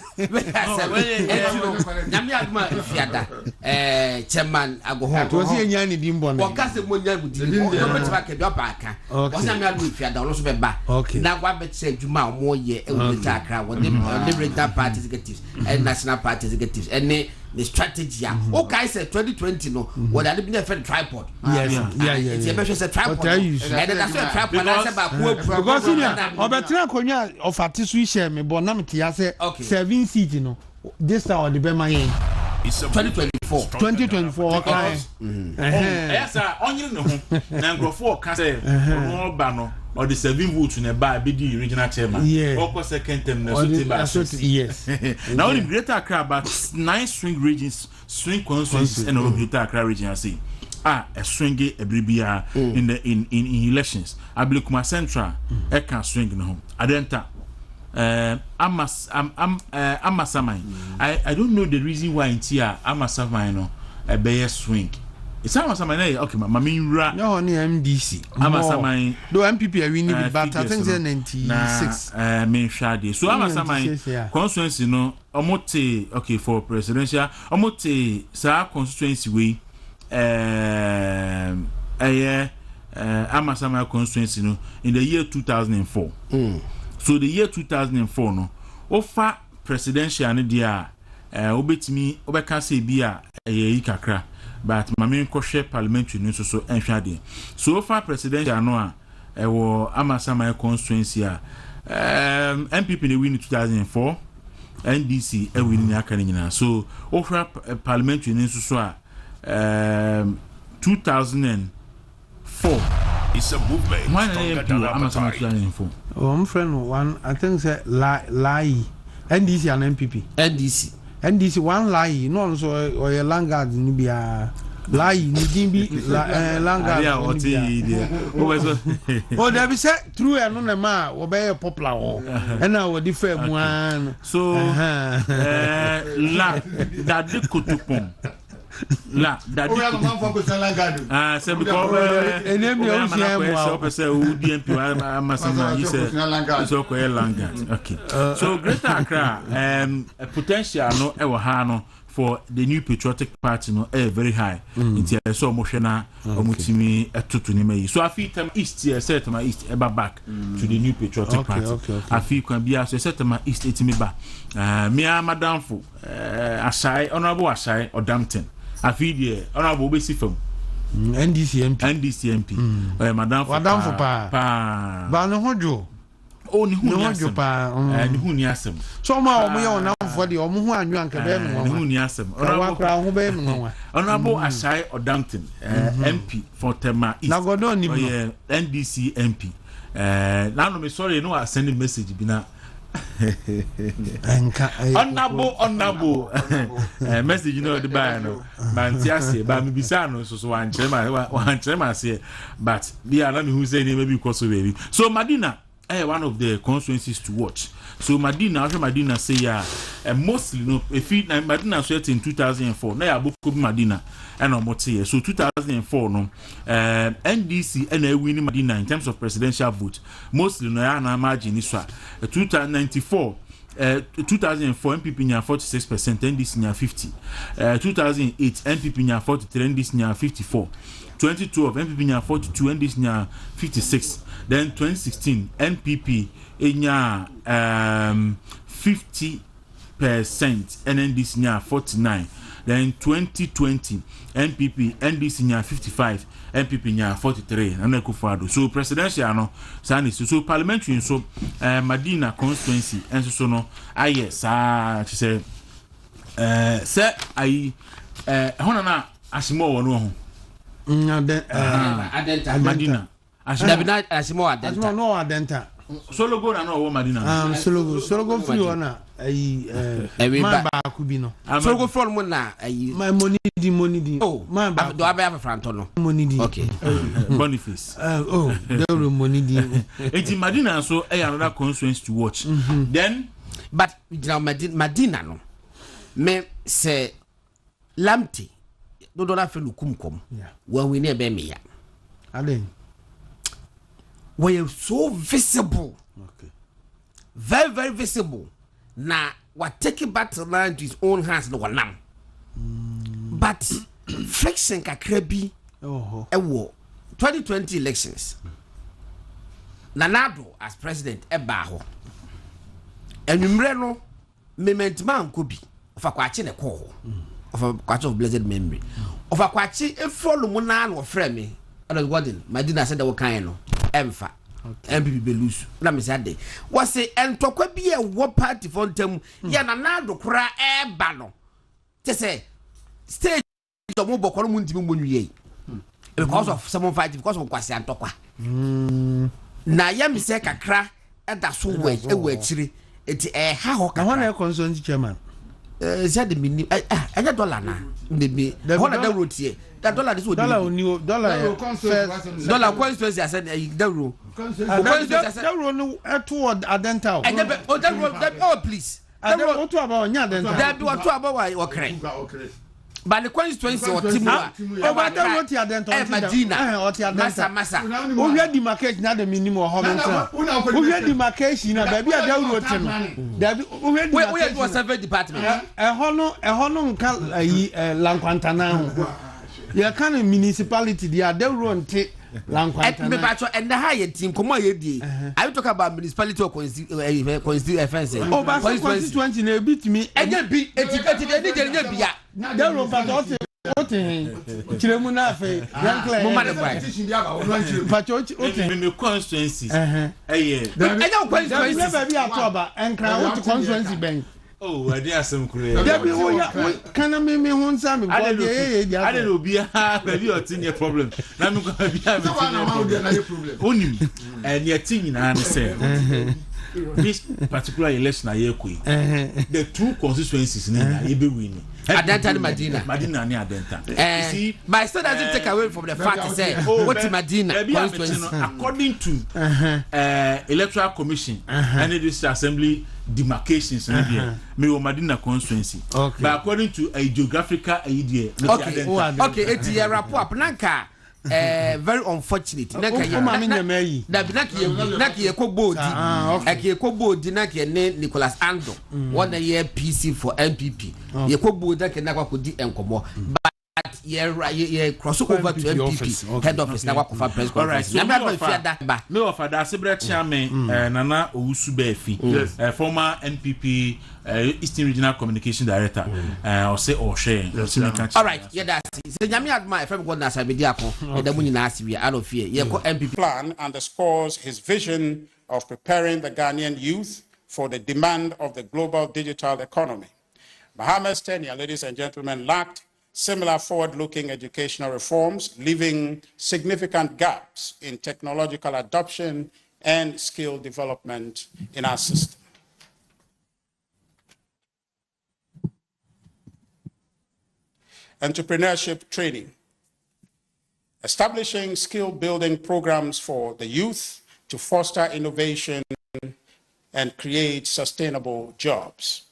nyame aduma ifiada chairman agoho to say nya ni dimbo na o ka se mo nya budi o be twa ke do pa aka o say nyame aduma ifiada o so be ba na gwa be tse adwuma o mo ye Greater Accra with the regional party executives and national party executives and the strategy o kai say 2020 no what had been a tripod it's a measure tripod and that's a tripod na say ba ko because obetra konya of atisu share me bonam tia say 7 seat no this time the be man 2024 okay. Yes, sir. Only no. Nangrofo can say no bano or the 7 votes in a bar be the regional chairman. Yeah. Or second term Yes. Now in Greater Accra about 9 swing regions, swing constituencies and Greater Accra region I say. A swingy a bribia in the in elections. I believe Kuma Central I can swing no home. Adenta Amasamai. I don't know the reason why in Tia Amasamai no a bear swing. It's Amasamai. Okay, my Mamira. No, only MDC. Amasamai. Though MPP are winning, but I think they're 96. Main shadi. So Amasamai constituency no. Omote okay for presidential. Omote sa constituency way. Amasamai constituency no in the year 2004. So the year 2004 no offer presidential and dia obetimi obeka say bia kakra but mame nkwohwe parliamentary no so enhwade so offer presidential no a ewo Amasamai constituency a MPP ne win 2004 NDC e win ni aka nyina so offer parliamentary no so a 2004 it's a movement. Amasamai 2004 my friend one I think say lie NDC and MPP NDC one lie no so or a Langard ni bia lie ni dimbi Langard oh there be say through and on ma we be popular and now we differ one so la that de kotupon la that de say because enemy o say who DMP Amasamai you say so ko Langard okay so Greater Accra potential no e wo ha no for the new patriotic party no very high inti so mo hwe na omutimi etoto ni mai so afi tam east here set my east eba back to the new patriotic party afi kan bia so set my east etimi ba me amadamfo honorable Asare Odampton afi die honorable obesi fam NDC MP madamfo pa ba no hojo oh ni hu ni asem so ma omo ye onamfo de omo hu anwa nka be no ni hu ni asem honorable Asare Odampton MP for Tema East na godo ni NDC MP na no me sorry no I send a message bi na honorable message no the buy no man tiase ba me bisa no so wan chrema say but bi ana me hu say ni maybe because baby so Madina one of the constituencies to watch. So Madina say mostly no if Madina so in 2004 na ya boku Madina and omote so 2004 no NDC and win Madina in terms of presidential vote mostly no ya na margin is 2094 2004 MPP nya 46% NDC nya 50 2008 MPP nya 43 NDC nya 54 2012 MPP nya 42 NDC nya 56 then 2016 NPP nya 50% NDC nya 49 then 2020 NPP NDC nya 55 MPP nya 43 na Akufo-Addo so presidential no so parliamentary so Madina constituency and so no yes she say I hono na asimo wo no ho Madina asimo adenta no adenta Sologo na no wo Madina Sologo free ona man ba ku bi no Sologo from na my money di oh man ba do aba franto no money di okay Boniface there money di eti Madina so another constituency to watch then but Madina no me say lamti do na fe lukumkom wa we ne be me ya aden were so visible very very visible na what take it back to land to his own hands no wanam but friction kakra bi ewo 2020 elections Nanado as president eba ho enwumre no moment man ko bi of akwachi ne ko of akwachi of blessed memory of akwachi e follow mu na no frɛ me and Gordon Madina said that kind no emfa MPP belus na me say dey was say entokwa bi e wo party for ntem ya Nanado kra eba no te say stage of mo bokoro mu ntimi mo nwie because of someone fight because of kwase antokwa na yam se kakra eda so we akiri eti ha ho ka na consent chairman zade mini anya dollar na maybe hola da rotie that dollar is dollar oni dollar constituency I said that rule no eto adenta oh please that rule to about nya adenta that do to about why okay but the constituency or timua about that rule to adenta Medina or to adenta masa o we demarcation na the minimum ho mentra o we demarcation na baby that rule to no that o we was a department no nka lankwanta na ho ye kan municipality dia that rule nte lankwanta me bacho and the high team komo ye die I talk about municipality or constituency offense oh but constituency na bit me enya bi eti dey dey bia that rule but ote kiremu na afi yankle mo ma de bai but ote me constituencies enya constituency never be at oba enkra what constituency ben oh I dey asem kure there be we kana me hun sa me I don't know bia baby otin problem na me ko bia me onim and your thing na say this particular election na ye koi the two constituencies na ye be win Adenta and Medina ni Adenta. You see, but still doesn't take away from the fact to say what's Medina according to electoral commission and this assembly demarcations me o Medina constituency but according to a geographical idea okay it's a rapport nanka very unfortunate naki ye ko bodi naki ne Nicholas Ando one year PC for MPP ye ko bodi na kwa kodi enkomo but ye cross over to MPP head office na kwa press conference na me offer da sebre chairman Nana Owusu Befi former NPP Eastern Regional Communication Director or say or share all right yeah that's say nyame adma efem go na Asare-Bediako e da mu nyina asiwe out of fear ye ko MPP plan underscores his vision of preparing the Ghanaian youth for the demand of the global digital economy. Mahama's tenure, ladies and gentlemen, lacked similar forward-looking educational reforms, leaving significant gaps in technological adoption and skill development in our system. Entrepreneurship training. Establishing skill-building programs for the youth to foster innovation and create sustainable jobs.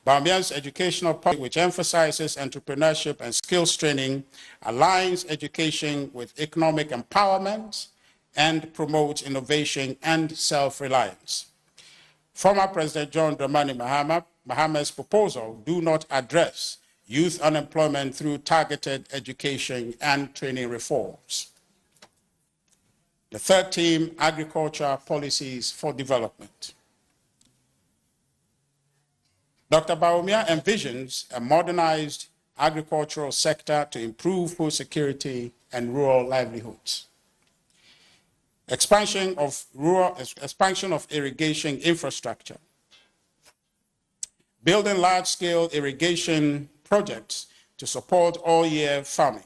Bawumia's educational policy, which emphasizes entrepreneurship and skills training, aligns education with economic empowerment and promotes innovation and self-reliance. Former President John Dramani Mahama's proposal do not address youth unemployment through targeted education and training reforms. The third theme, agriculture policies for development. Dr. Bawumia envisions a modernized agricultural sector to improve food security and rural livelihoods. Expansion of irrigation infrastructure. Building large-scale irrigation projects to support all-year farming.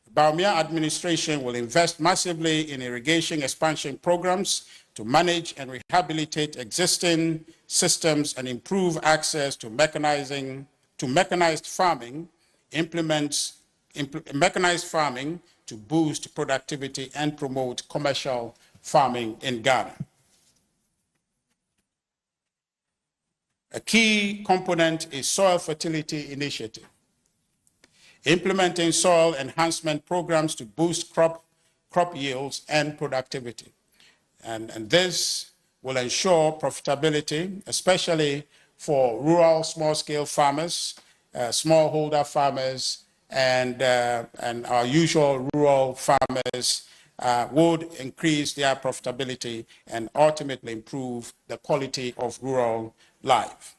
The Bawumia administration will invest massively in irrigation expansion programs to manage and rehabilitate existing systems and improve access to mechanized farming, mechanized farming to boost productivity and promote commercial farming in Ghana. A key component is soil fertility initiative, implementing soil enhancement programs to boost crop yields and productivity. And this will ensure profitability, especially for rural small-scale farmers, smallholder farmers, and our usual rural farmers would increase their profitability and ultimately improve the quality of rural life.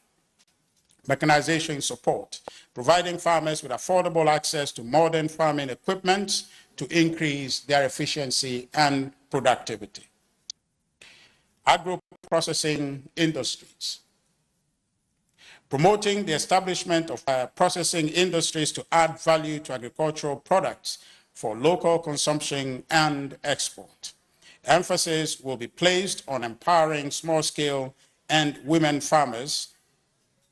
Mechanization support, providing farmers with affordable access to modern farming equipment to increase their efficiency and productivity. Agro-processing industries. promoting the establishment of processing industries to add value to agricultural products for local consumption and export. Emphasis will be placed on empowering small-scale and women farmers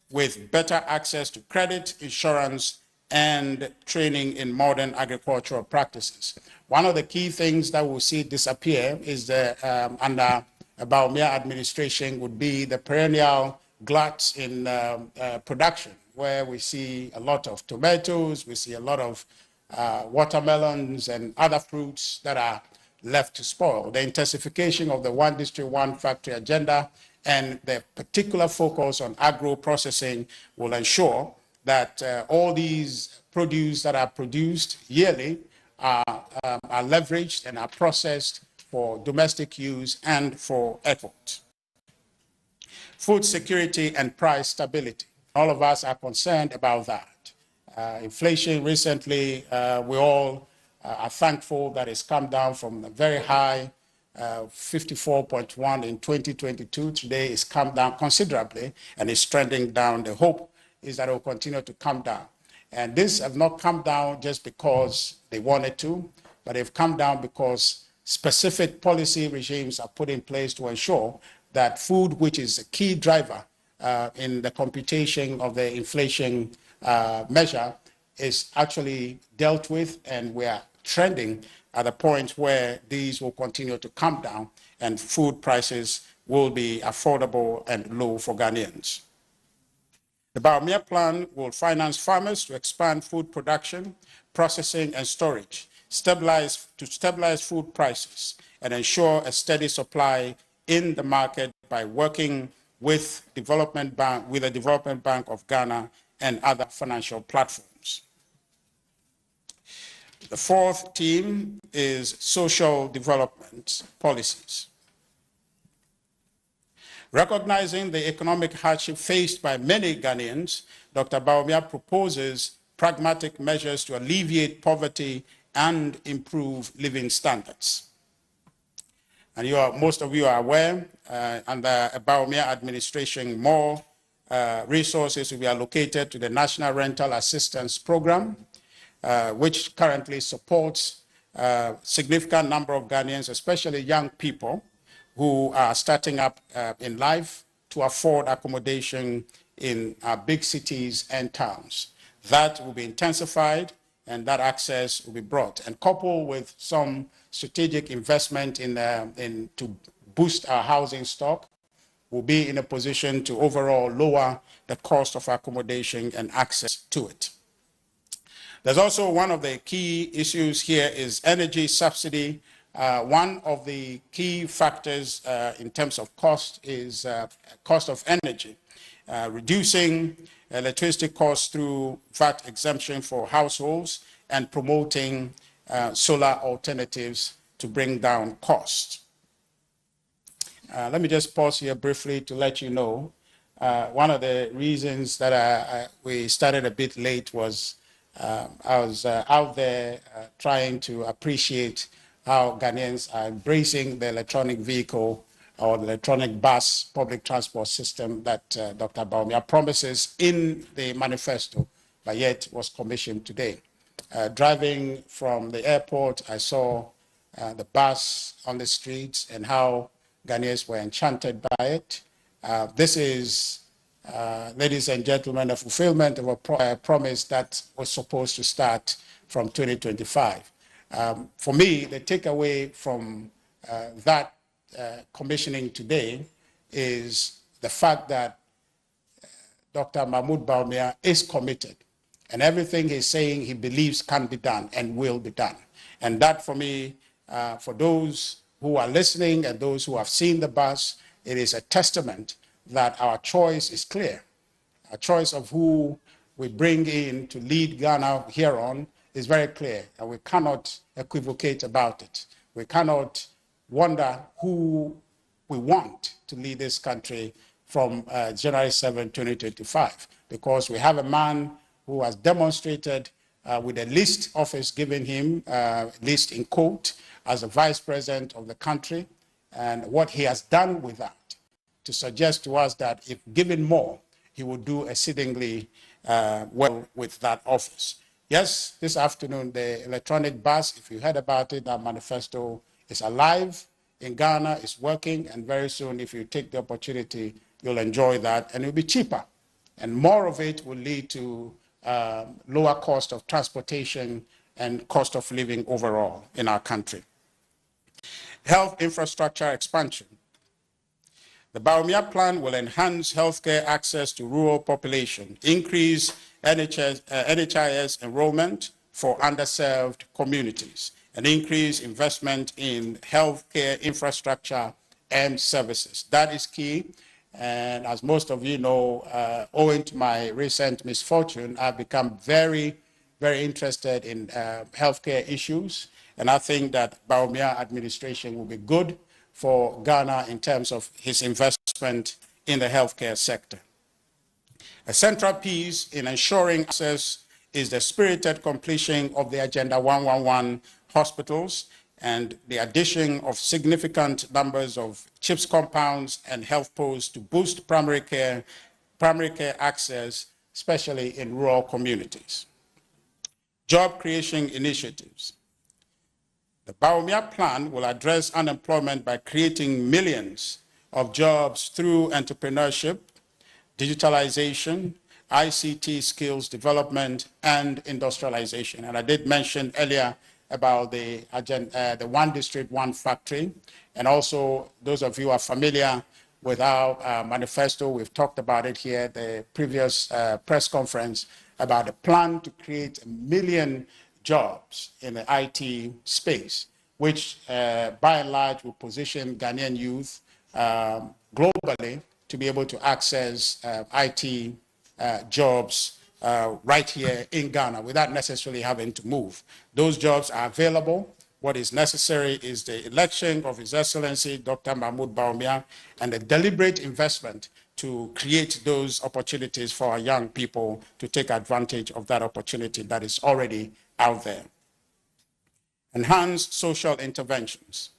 with better access to credit, insurance, and training in modern agricultural practices. One of the key things that we'll see disappear is under Bawumia administration would be the perennial glut in production, where we see a lot of tomatoes, we see a lot of watermelons and other fruits that are left to spoil. The intensification of the one district, one factory agenda and the particular focus on agro-processing will ensure that all these produce that are produced yearly are leveraged and are processed for domestic use and for export. Food security and price stability. All of us are concerned about that. Inflation recently, we all are thankful that it's come down from a very high 54.1 in 2022. Today it's come down considerably and is trending down. The hope is that it will continue to come down. And this have not come down just because they wanted to, but they've come down because specific policy regimes are put in place to ensure that food, which is a key driver in the computation of the inflation measure, is actually dealt with, and we are trending at a point where these will continue to come down and food prices will be affordable and low for Ghanaians. The Bawumia plan will finance farmers to expand food production, processing, and storage, stabilize food prices, and ensure a steady supply in the market by working with the Development Bank of Ghana and other financial platforms. The fourth theme is social development policies. Recognizing the economic hardship faced by many Ghanaians, Dr. Bawumia proposes pragmatic measures to alleviate poverty and improve living standards. And most of you are aware, under a Bawumia administration, more resources will be allocated to the National Rental Assistance Program, which currently supports a significant number of Ghanaians, especially young people, who are starting up in life to afford accommodation in our big cities and towns. That will be intensified and that access will be brought. And coupled with some strategic investment to boost our housing stock, we'll be in a position to overall lower the cost of accommodation and access to it. There's also one of the key issues here is energy subsidy. One of the key factors in terms of cost is cost of energy. Reducing electricity costs through VAT exemption for households and promoting solar alternatives to bring down costs. Let me just pause here briefly to let you know one of the reasons that we started a bit late was I was out there trying to appreciate how Ghanaians are embracing the electronic vehicle or the electronic bus public transport system that Dr. Bawumia promises in the manifesto, but yet was commissioned today. Driving from the airport, I saw the bus on the streets and how Ghanaians were enchanted by it. This is, ladies and gentlemen, a fulfillment of a promise that was supposed to start from 2025. For me, the takeaway from that commissioning today is the fact that Dr. Mahmoud Bawumia is committed, and everything he's saying he believes can be done and will be done. And that, for me, for those who are listening and those who have seen the bus, it is a testament that our choice is clear. Our choice of who we bring in to lead Ghana here on is very clear, and we cannot equivocate about it. We cannot wonder who we want to lead this country from January 7, 2025, because we have a man who has demonstrated with a least office given him, least in quote, as the vice president of the country, and what he has done with that to suggest to us that if given more, he will do exceedingly well with that office. Yes, this afternoon, the electronic bus, if you heard about it, that manifesto is alive in Ghana, it's working, and very soon, if you take the opportunity, you'll enjoy that, and it'll be cheaper. And more of it will lead to lower cost of transportation and cost of living overall in our country. Health infrastructure expansion. The Bawumia plan will enhance healthcare access to rural population, increase NHIS enrollment for underserved communities, and increase investment in healthcare infrastructure and services. That is key. And as most of you know, owing to my recent misfortune, I've become very, very interested in healthcare issues. And I think that Bawumia administration will be good for Ghana in terms of his investment in the healthcare sector. A central piece in ensuring access is the spirited completion of the Agenda 111 hospitals and the addition of significant numbers of CHIPS compounds and health posts to boost primary care access, especially in rural communities. Job creation initiatives. The Bawumia plan will address unemployment by creating millions of jobs through entrepreneurship, digitalization, ICT skills development, and industrialization. And I did mention earlier about the One District, One Factory. And also, those of you who are familiar with our manifesto, we've talked about it here at the previous press conference about the plan to create 1 million jobs in the IT space, which by and large will position Ghanaian youth globally to be able to access IT jobs right here in Ghana without necessarily having to move. Those jobs are available. What is necessary is the election of His Excellency Dr. Mahmoud Bawumia and the deliberate investment to create those opportunities for our young people to take advantage of that opportunity that is already out there. Enhance social interventions.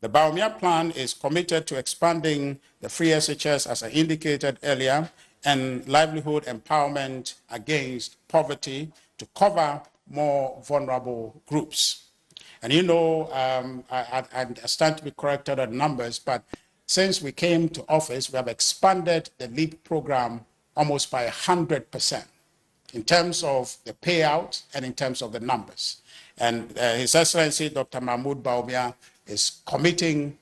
The Bawumia plan is committed to expanding the free SHS, as I indicated earlier, and livelihood empowerment against poverty to cover more vulnerable groups. And you know, I stand to be corrected on numbers, but since we came to office, we have expanded the LEAP program almost by 100% in terms of the payout and in terms of the numbers. And His Excellency Dr. Mahmoud Bawumia is committing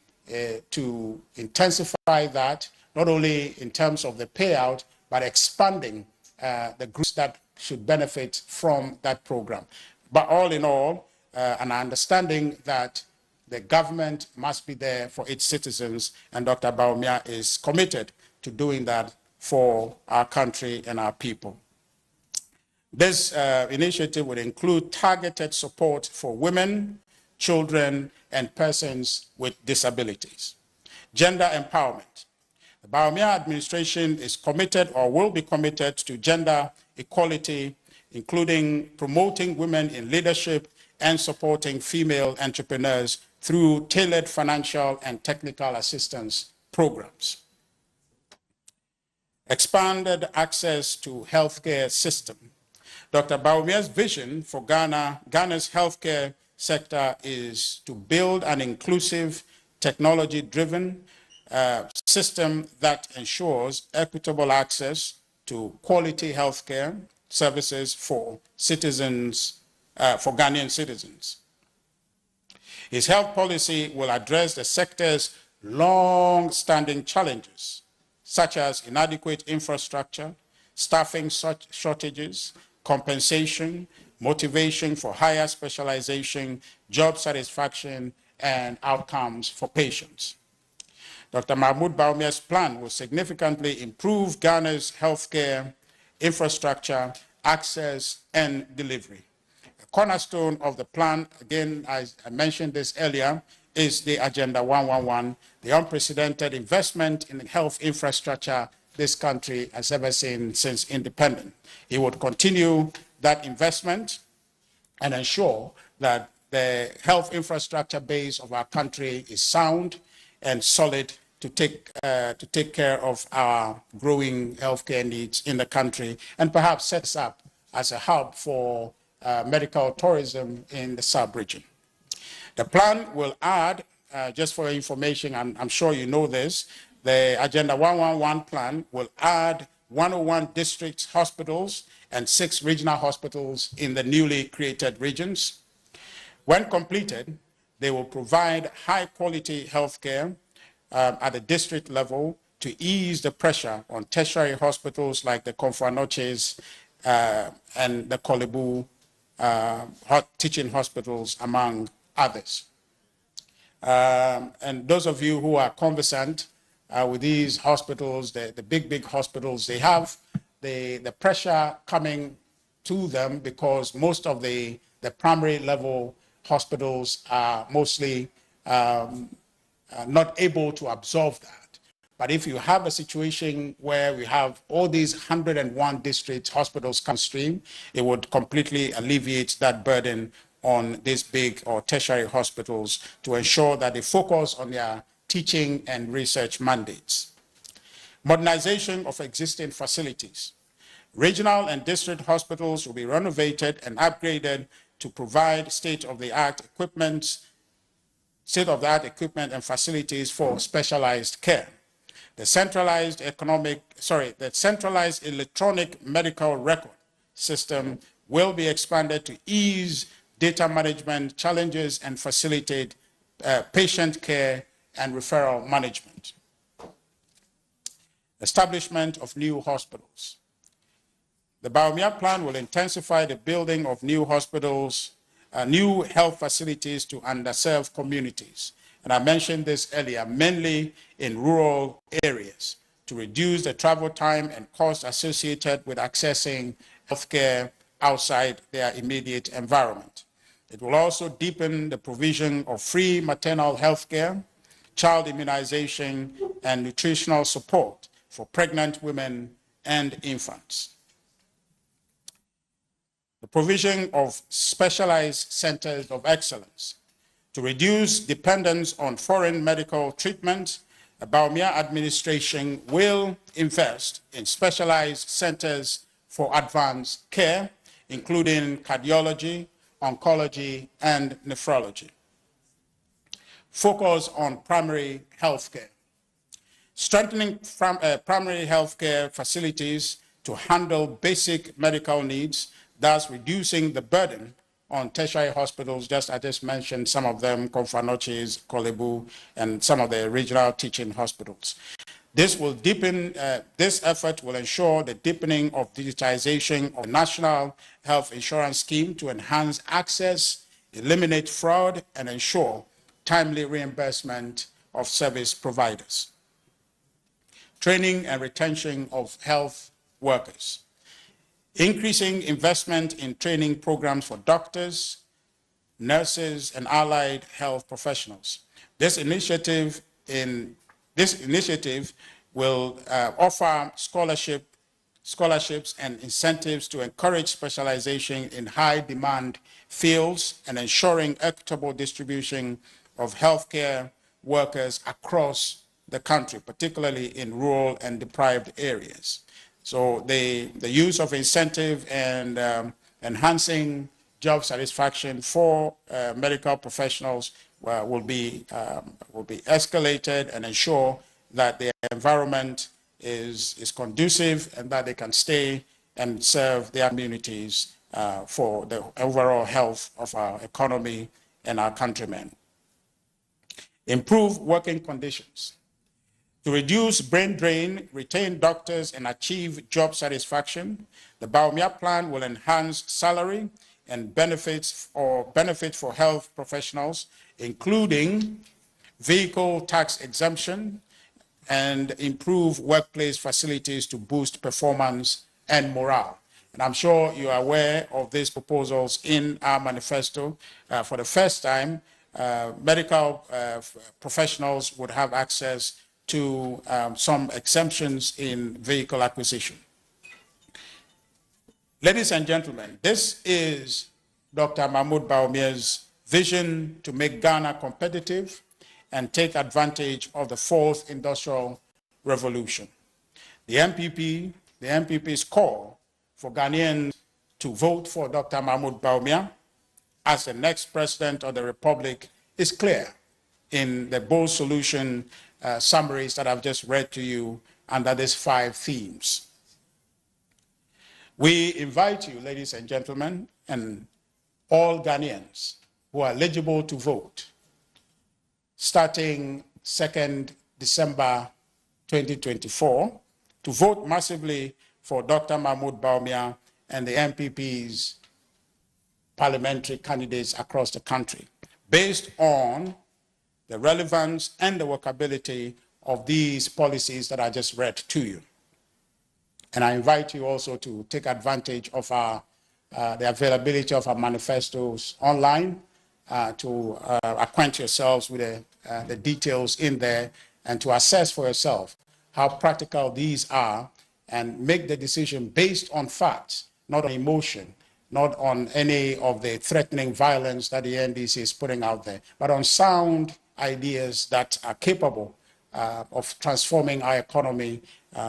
to intensify that, not only in terms of the payout, but expanding the groups that should benefit from that program. But all in all, an understanding that the government must be there for its citizens, and Dr. Bawumia is committed to doing that for our country and our people. This initiative will include targeted support for women, children, and persons with disabilities. Gender empowerment. The Bawumia administration is committed or will be committed to gender equality, including promoting women in leadership and supporting female entrepreneurs through tailored financial and technical assistance programs. Expanded access to healthcare system. Dr. Bawumia's vision for Ghana's healthcare sector is to build an inclusive, technology-driven system that ensures equitable access to quality healthcare services for citizens, for Ghanaian citizens. His health policy will address the sector's long-standing challenges, such as inadequate infrastructure, staffing shortages, compensation, motivation for higher specialization, job satisfaction, and outcomes for patients. Dr. Mahmoud Bawumia's plan will significantly improve Ghana's healthcare infrastructure, access, and delivery. The cornerstone of the plan, again, as I mentioned this earlier, is the Agenda 111, the unprecedented investment in health infrastructure this country has ever seen since independence. It would continue that investment and ensure that the health infrastructure base of our country is sound and solid to take care of our growing healthcare needs in the country, and perhaps sets up as a hub for medical tourism in the sub-region. The plan will add, just for your information, and I'm sure you know this, the Agenda 111 plan will add 101 district hospitals and 6 regional hospitals in the newly created regions. When completed, they will provide high-quality healthcare at the district level to ease the pressure on tertiary hospitals like the Konfanoches and the Kolebu teaching hospitals, among others. And those of you who are conversant with these hospitals, the big hospitals, they have the pressure coming to them because most of the primary level hospitals are mostly not able to absorb that. But if you have a situation where we have all these 101 district hospitals come stream, it would completely alleviate that burden on these big or tertiary hospitals to ensure that they focus on their teaching and research mandates. Modernization of existing facilities. Regional and district hospitals will be renovated and upgraded to provide state-of-the-art equipment and facilities for specialized care. The centralized electronic medical record system will be expanded to ease data management challenges and facilitate patient care and referral management. Establishment of new hospitals. The Bawumia plan will intensify the building of new hospitals, new health facilities to underserved communities. And I mentioned this earlier, mainly in rural areas, to reduce the travel time and cost associated with accessing healthcare outside their immediate environment. It will also deepen the provision of free maternal health care, child immunization, and nutritional support for pregnant women and infants. The provision of specialized centers of excellence. To reduce dependence on foreign medical treatment, the Bawumia administration will invest in specialized centers for advanced care, including cardiology, oncology, and nephrology. Focus on primary health care. Strengthening primary health care facilities to handle basic medical needs, thus reducing the burden on tertiary hospitals, just I just mentioned some of them, Konfanoches, Kolebu, and some of the regional teaching hospitals. This will deepen, this effort will ensure the deepening of digitization of the National Health Insurance Scheme to enhance access, eliminate fraud, and ensure timely reimbursement of service providers. Training and retention of health workers. Increasing investment in training programs for doctors, nurses, and allied health professionals. This initiative will offer scholarships and incentives to encourage specialization in high-demand fields and ensuring equitable distribution of healthcare workers across the country, particularly in rural and deprived areas. So the use of incentive and enhancing job satisfaction for medical professionals will be escalated and ensure that the environment is conducive and that they can stay and serve their communities for the overall health of our economy and our countrymen. Improve working conditions. To reduce brain drain, retain doctors, and achieve job satisfaction, the Bawumia plan will enhance salary and benefits for health professionals, including vehicle tax exemption and improve workplace facilities to boost performance and morale. And I'm sure you are aware of these proposals in our manifesto. For the first time, medical professionals would have access to some exemptions in vehicle acquisition. Ladies and gentlemen, this is Dr. Mahmoud Bawumia's vision to make Ghana competitive and take advantage of the fourth industrial revolution. The MPP's call for Ghanaians to vote for Dr. Mahmoud Bawumia as the next president of the Republic is clear in the bold solution summaries that I've just read to you under these 5 themes. We invite you, ladies and gentlemen, and all Ghanaians who are eligible to vote, starting 2nd December 2024, to vote massively for Dr. Mahmoud Bawumia and the MPP's parliamentary candidates across the country, based on the relevance and the workability of these policies that I just read to you. And I invite you also to take advantage of the availability of our manifestos online to acquaint yourselves with the details in there and to assess for yourself how practical these are and make the decision based on facts, not on emotion, not on any of the threatening violence that the NDC is putting out there, but on sound ideas that are capable of transforming our economy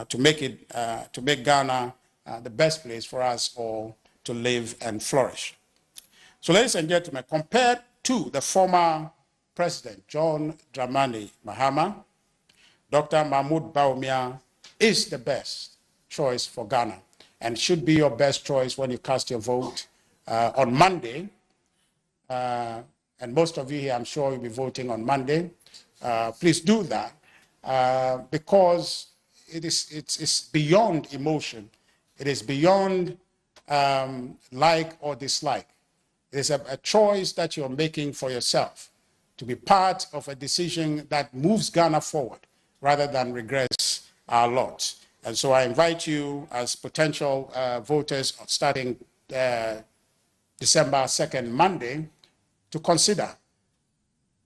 to make Ghana the best place for us all to live and flourish. So, ladies and gentlemen, compared to the former President John Dramani Mahama, Dr. Mahmoud Bawumia is the best choice for Ghana and should be your best choice when you cast your vote on Monday. And most of you here, I'm sure, will be voting on Monday. Please do that because it's beyond emotion. It is beyond like or dislike. It is a choice that you're making for yourself to be part of a decision that moves Ghana forward rather than regress our lot. And so I invite you as potential voters starting December 2nd, Monday, to consider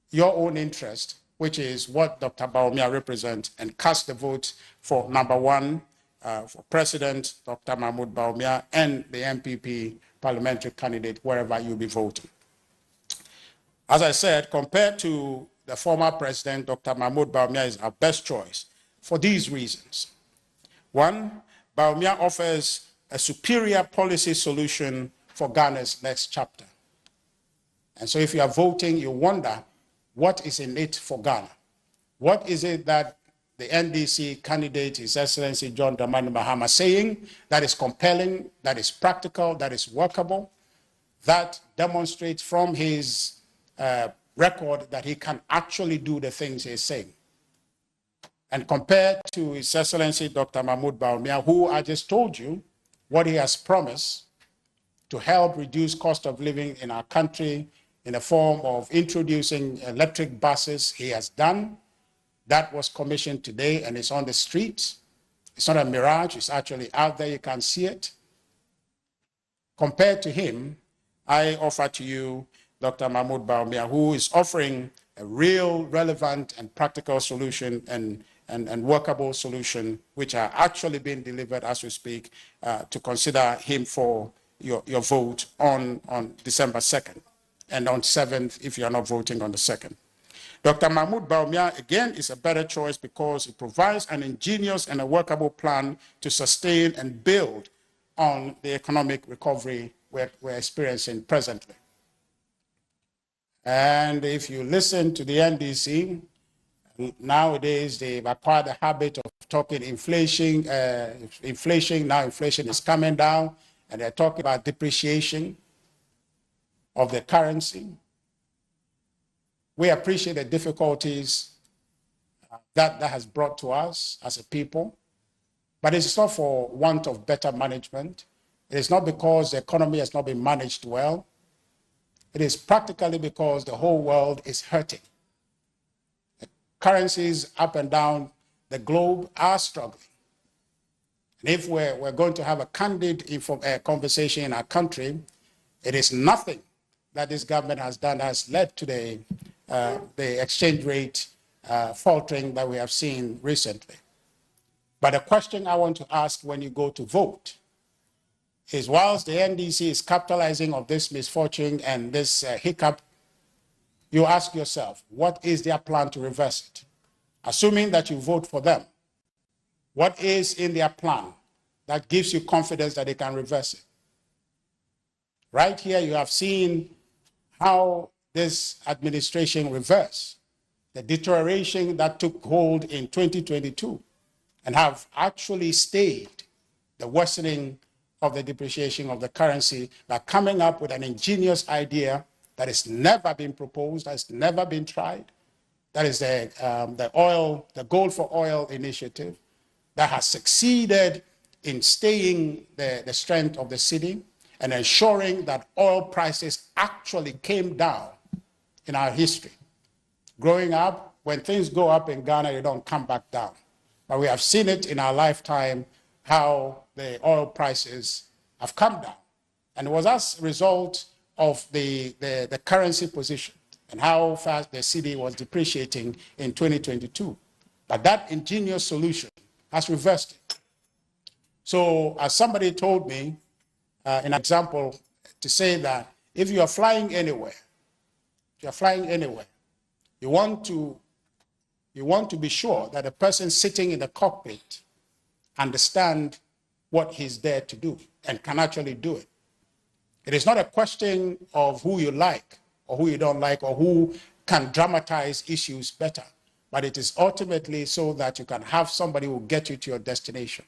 your own interest, which is what Dr. Bawumia represents, and cast the vote for number 1, for President Dr. Mahmoud Bawumia and the MPP parliamentary candidate, wherever you'll be voting. As I said, compared to the former president, Dr. Mahmoud Bawumia is our best choice for these reasons. 1, Bawumia offers a superior policy solution for Ghana's next chapter. And so if you are voting, you wonder, what is in it for Ghana? What is it that the NDC candidate, His Excellency John Dramani Mahama, saying that is compelling, that is practical, that is workable, that demonstrates from his record that he can actually do the things he's saying? And compared to His Excellency Dr. Mahmoud Bawumia, who I just told you what he has promised to help reduce cost of living in our country in the form of introducing electric buses, he has done. That was commissioned today and it's on the streets. It's not a mirage, it's actually out there, you can see it. Compared to him, I offer to you Dr. Mahmoud Bawumia, who is offering a real, relevant, and practical solution and workable solution, which are actually being delivered as we speak, to consider him for your vote on December 2nd, and on 7th if you are not voting on the 2nd. Dr. Mahmoud Bawumia, again, is a better choice because it provides an ingenious and a workable plan to sustain and build on the economic recovery we're experiencing presently. And if you listen to the NDC, nowadays they've acquired the habit of talking inflation. Now inflation is coming down, and they're talking about depreciation of the currency. We appreciate the difficulties that has brought to us as a people, but it's not for want of better management. It is not because the economy has not been managed well. It is practically because the whole world is hurting. The currencies up and down the globe are struggling. And if we're going to have a candid conversation in our country, it is nothing that this government has done has led to the exchange rate faltering that we have seen recently. But the question I want to ask when you go to vote is, whilst the NDC is capitalizing on this misfortune and this hiccup you ask yourself, what is their plan to reverse it? Assuming that you vote for them, what is in their plan that gives you confidence that they can reverse it? Right here, you have seen how this administration reversed the deterioration that took hold in 2022 and have actually stayed the worsening of the depreciation of the currency by coming up with an ingenious idea that has never been proposed, has never been tried. That is the gold for oil initiative that has succeeded in staying the strength of the city and ensuring that oil prices actually came down in our history. Growing up, when things go up in Ghana, they don't come back down. But we have seen it in our lifetime, how the oil prices have come down. And it was as a result of the currency position and how fast the cedi was depreciating in 2022. But that ingenious solution has reversed it. So as somebody told me, an example, to say that if you are flying anywhere, you want to be sure that the person sitting in the cockpit understand what he's there to do and can actually do it. It is not a question of who you like or who you don't like or who can dramatize issues better, but it is ultimately so that you can have somebody who will get you to your destination.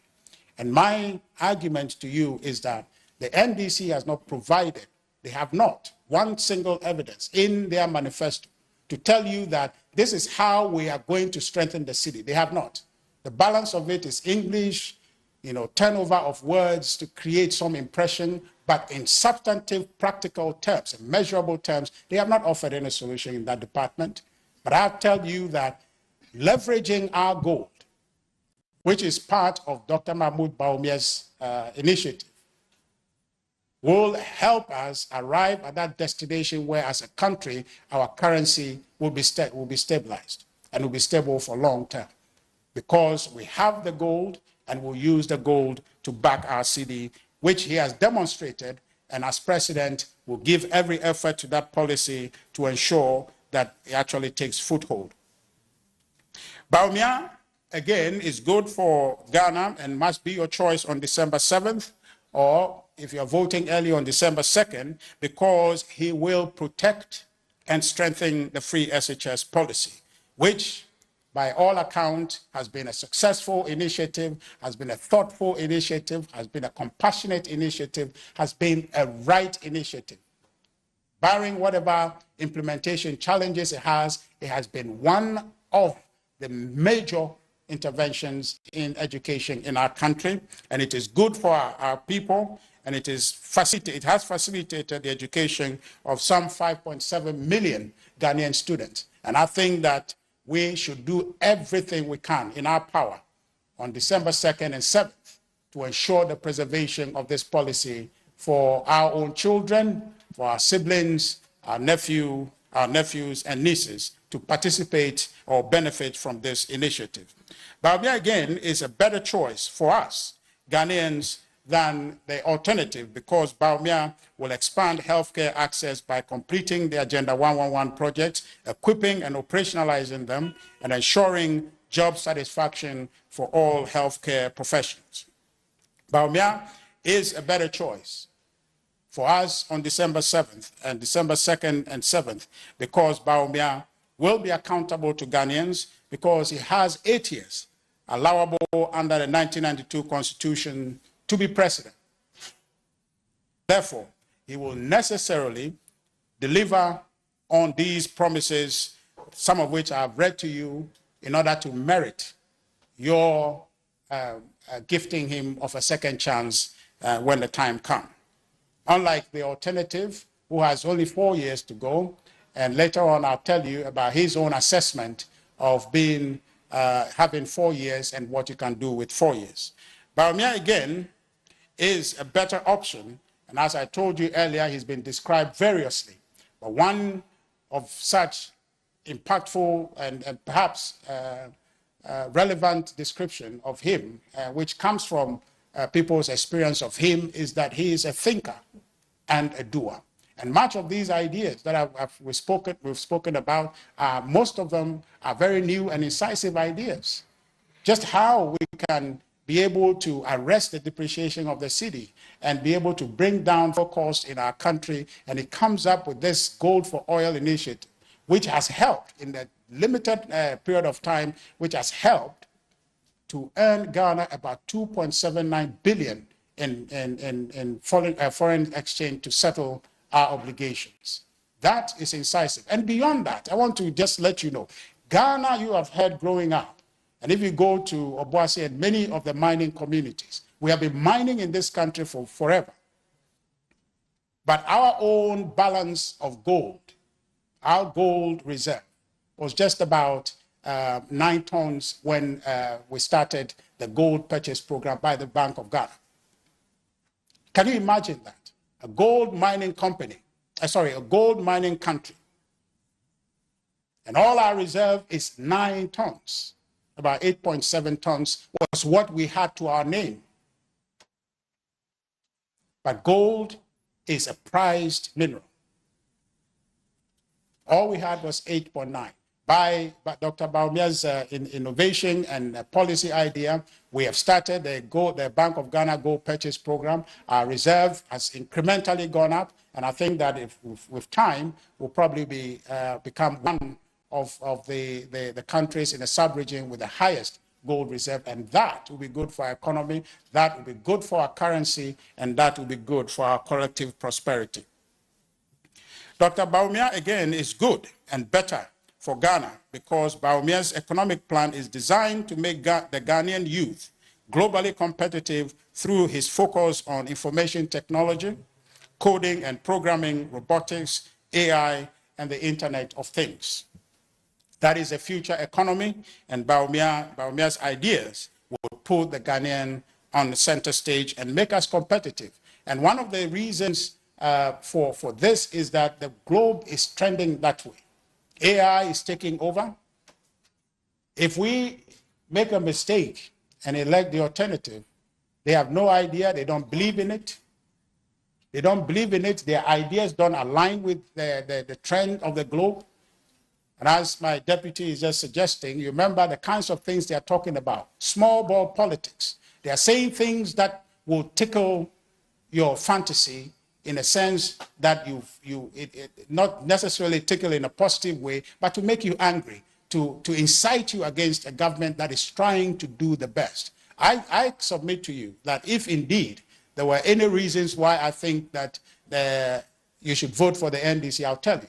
And my argument to you is that the NDC has not provided, they have not, one single evidence in their manifesto to tell you that this is how we are going to strengthen the city. They have not. The balance of it is English, turnover of words to create some impression, but in substantive, practical terms, in measurable terms, they have not offered any solution in that department. But I tell you that leveraging our gold, which is part of Dr. Mahmoud Bawumia's initiative, will help us arrive at that destination where, as a country, our currency will be stabilized and will be stable for long term. Because we have the gold and we'll use the gold to back our cedi, which he has demonstrated, and as president will give every effort to that policy to ensure that it actually takes foothold. Bawumia, again, is good for Ghana and must be your choice on December 7th, or if you're voting early on December 2nd, because he will protect and strengthen the free SHS policy, which by all accounts has been a successful initiative, has been a thoughtful initiative, has been a compassionate initiative, has been a right initiative. Barring whatever implementation challenges it has been one of the major interventions in education in our country, and it is good for our people, and it has facilitated the education of some 5.7 million Ghanaian students. And I think that we should do everything we can in our power on December 2nd and 7th to ensure the preservation of this policy for our own children, for our siblings, our nephews and nieces to participate or benefit from this initiative. Bawumia, again, is a better choice for us, Ghanaians, than the alternative, because Bawumia will expand healthcare access by completing the Agenda 111 projects, equipping and operationalizing them, and ensuring job satisfaction for all healthcare professionals. Bawumia is a better choice for us on December 7th and December 2nd and 7th, because Bawumia will be accountable to Ghanaians because he has 8 years allowable under the 1992 Constitution to be president. Therefore, he will necessarily deliver on these promises, some of which I have read to you, in order to merit your gifting him of a second chance when the time comes. Unlike the alternative, who has only 4 years to go, and later on I'll tell you about his own assessment of having 4 years and what you can do with 4 years. Bawumia, again, is a better option, and as I told you earlier, he's been described variously, but one of such impactful and perhaps relevant description of him, which comes from people's experience of him, is that he is a thinker and a doer. And much of these ideas that we've spoken about, most of them are very new and incisive ideas. Just how we can be able to arrest the depreciation of the city and be able to bring down costs in our country. And it comes up with this Gold for Oil initiative, which has helped in the limited period of time, which has helped to earn Ghana about 2.79 billion in foreign exchange to settle our obligations. That is incisive. And beyond that, I want to just let you know, Ghana, you have heard growing up, and if you go to Obuasi and many of the mining communities, we have been mining in this country for forever. But our own balance of gold, our gold reserve, was just about 9 tons when we started the gold purchase program by the Bank of Ghana. Can you imagine that? A gold mining company, a gold mining country. And all our reserve is 9 tons. About 8.7 tons was what we had to our name. But gold is a prized mineral. All we had was 8.9. By Dr. Bawumia's innovation and policy idea, we have started the Bank of Ghana Gold Purchase Program. Our reserve has incrementally gone up, and I think that if with time, we'll probably become one of the countries in the sub-region with the highest gold reserve, and that will be good for our economy, that will be good for our currency, and that will be good for our collective prosperity. Dr. Bawumia, again, is good and better for Ghana because Bawumia's economic plan is designed to make the Ghanaian youth globally competitive through his focus on information technology, coding and programming, robotics, AI, and the Internet of Things. That is a future economy, and Bawumia's ideas will put the Ghanaian on the center stage and make us competitive. And one of the reasons for this is that the globe is trending that way. AI is taking over. If we make a mistake and elect the alternative, they have no idea, they don't believe in it. They don't believe in it, their ideas don't align with the trend of the globe. And as my deputy is just suggesting, you remember the kinds of things they are talking about. Small ball politics. They are saying things that will tickle your fantasy in a sense that not necessarily tickle in a positive way, but to make you angry, to incite you against a government that is trying to do the best. I submit to you that if indeed there were any reasons why I think that you should vote for the NDC, I'll tell you.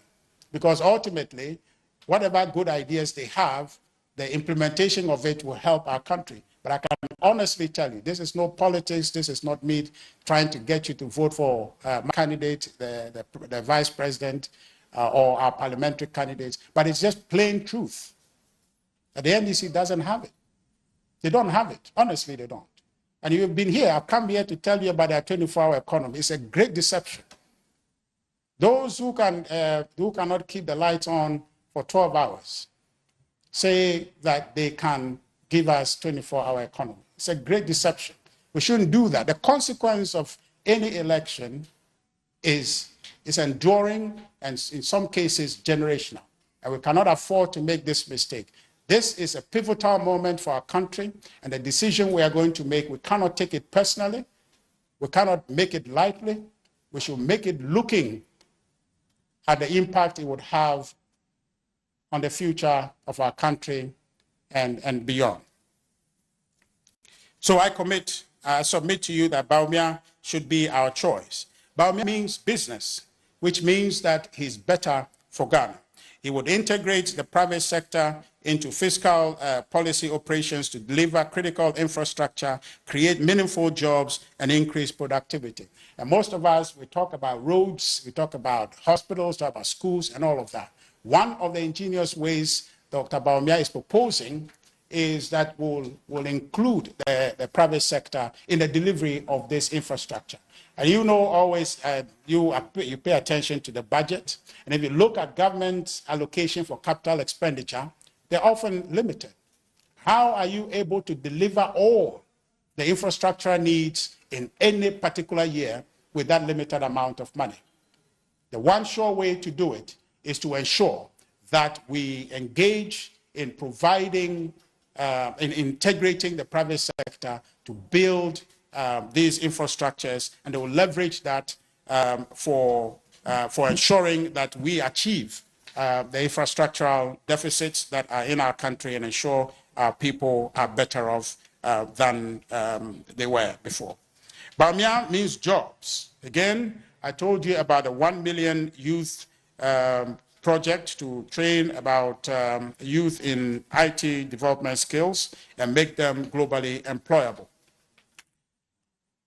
Because ultimately, whatever good ideas they have, the implementation of it will help our country. But I can honestly tell you, this is no politics, this is not me trying to get you to vote for my candidate, the vice president, or our parliamentary candidates, but it's just plain truth. That the NDC doesn't have it. They don't have it. Honestly, they don't. And you've been here, I've come here to tell you about their 24-hour economy. It's a great deception. Those who cannot keep the lights on for 12 hours say that they can give us 24-hour economy. It's a great deception. We shouldn't do that. The consequence of any election is enduring and in some cases generational. And we cannot afford to make this mistake. This is a pivotal moment for our country, and the decision we are going to make, we cannot take it personally. We cannot make it lightly. We should make it looking at the impact it would have on the future of our country and beyond. So I submit to you that Bawumia should be our choice. Bawumia means business, which means that he's better for Ghana. He would integrate the private sector into fiscal policy operations to deliver critical infrastructure, create meaningful jobs, and increase productivity. And most of us, we talk about roads, we talk about hospitals, talk about schools, and all of that. One of the ingenious ways Dr. Bawumia is proposing is that will include the private sector in the delivery of this infrastructure. And you know always, you pay attention to the budget, and if you look at government's allocation for capital expenditure, they're often limited. How are you able to deliver all the infrastructure needs in any particular year with that limited amount of money? The one sure way to do it is to ensure that we engage in providing, in integrating the private sector to build these infrastructures, and they will leverage that for ensuring that we achieve the infrastructural deficits that are in our country and ensure our people are better off than they were before. Bawumia means jobs. Again, I told you about the 1 million youth project to train about youth in IT development skills and make them globally employable.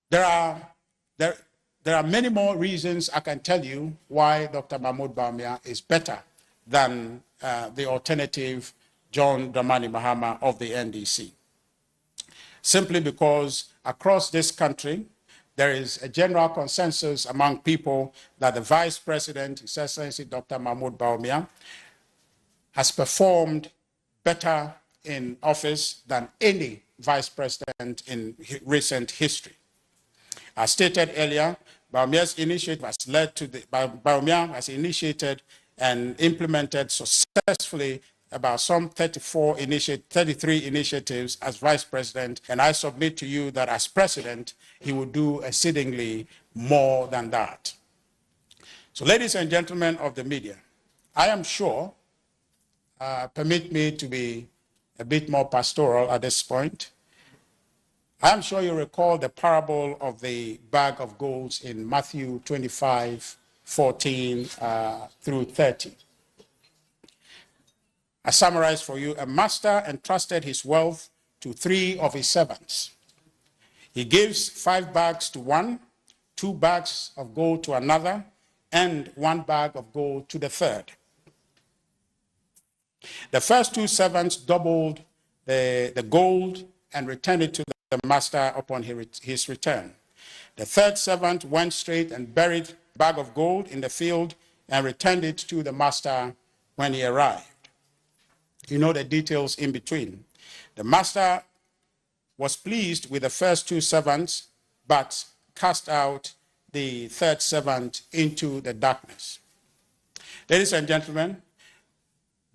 There are many more reasons I can tell you why Dr. Mahmoud Bawumia is better than the alternative John Dramani Mahama of the NDC. Simply because across this country, there is a general consensus among people that the Vice President, His Excellency Dr. Mahmoud Bawumia, has performed better in office than any Vice President in recent history. As stated earlier, Bawumia's initiative has led to Bawumia has initiated and implemented successfully about some 33 initiatives as Vice President, and I submit to you that as President, he will do exceedingly more than that. So, ladies and gentlemen of the media, I am sure, permit me to be a bit more pastoral at this point, I am sure you recall the parable of the bag of gold in Matthew 25:14 through 30. I summarize for you: a master entrusted his wealth to 3 of his servants. He gives 5 bags to one, 2 bags of gold to another, and 1 bag of gold to the third. The first 2 servants doubled the gold and returned it to the master upon his return. The third servant went straight and buried the bag of gold in the field and returned it to the master when he arrived. You know the details in between. The master was pleased with the first 2 servants, but cast out the third servant into the darkness. Ladies and gentlemen,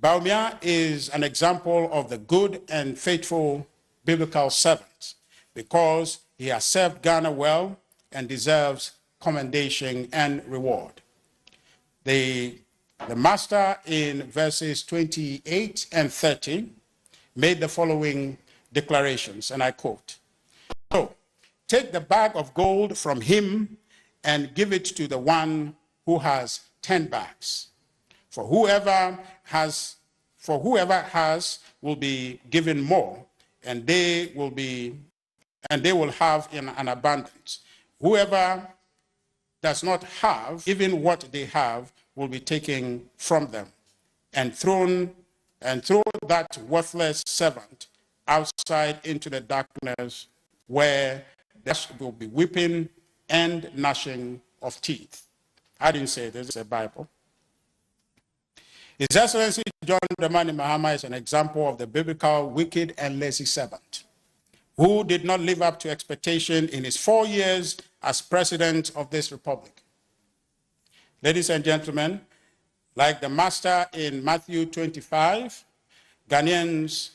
Bawumia is an example of the good and faithful biblical servant because he has served Ghana well and deserves commendation and reward. The master in verses 28 and 30 made the following declarations, and I quote, "So, take the bag of gold from him and give it to the one who has 10 bags. For whoever has will be given more, and they will have in an abundance. Whoever does not have, even what they have will be taken from them, and throw that worthless servant outside into the darkness, where there will be weeping and gnashing of teeth." I didn't say this, it's a Bible. His Excellency John Dramani Mahama is an example of the biblical wicked and lazy servant who did not live up to expectation in his 4 years as president of this republic. Ladies and gentlemen, like the master in Matthew 25, Ghanaians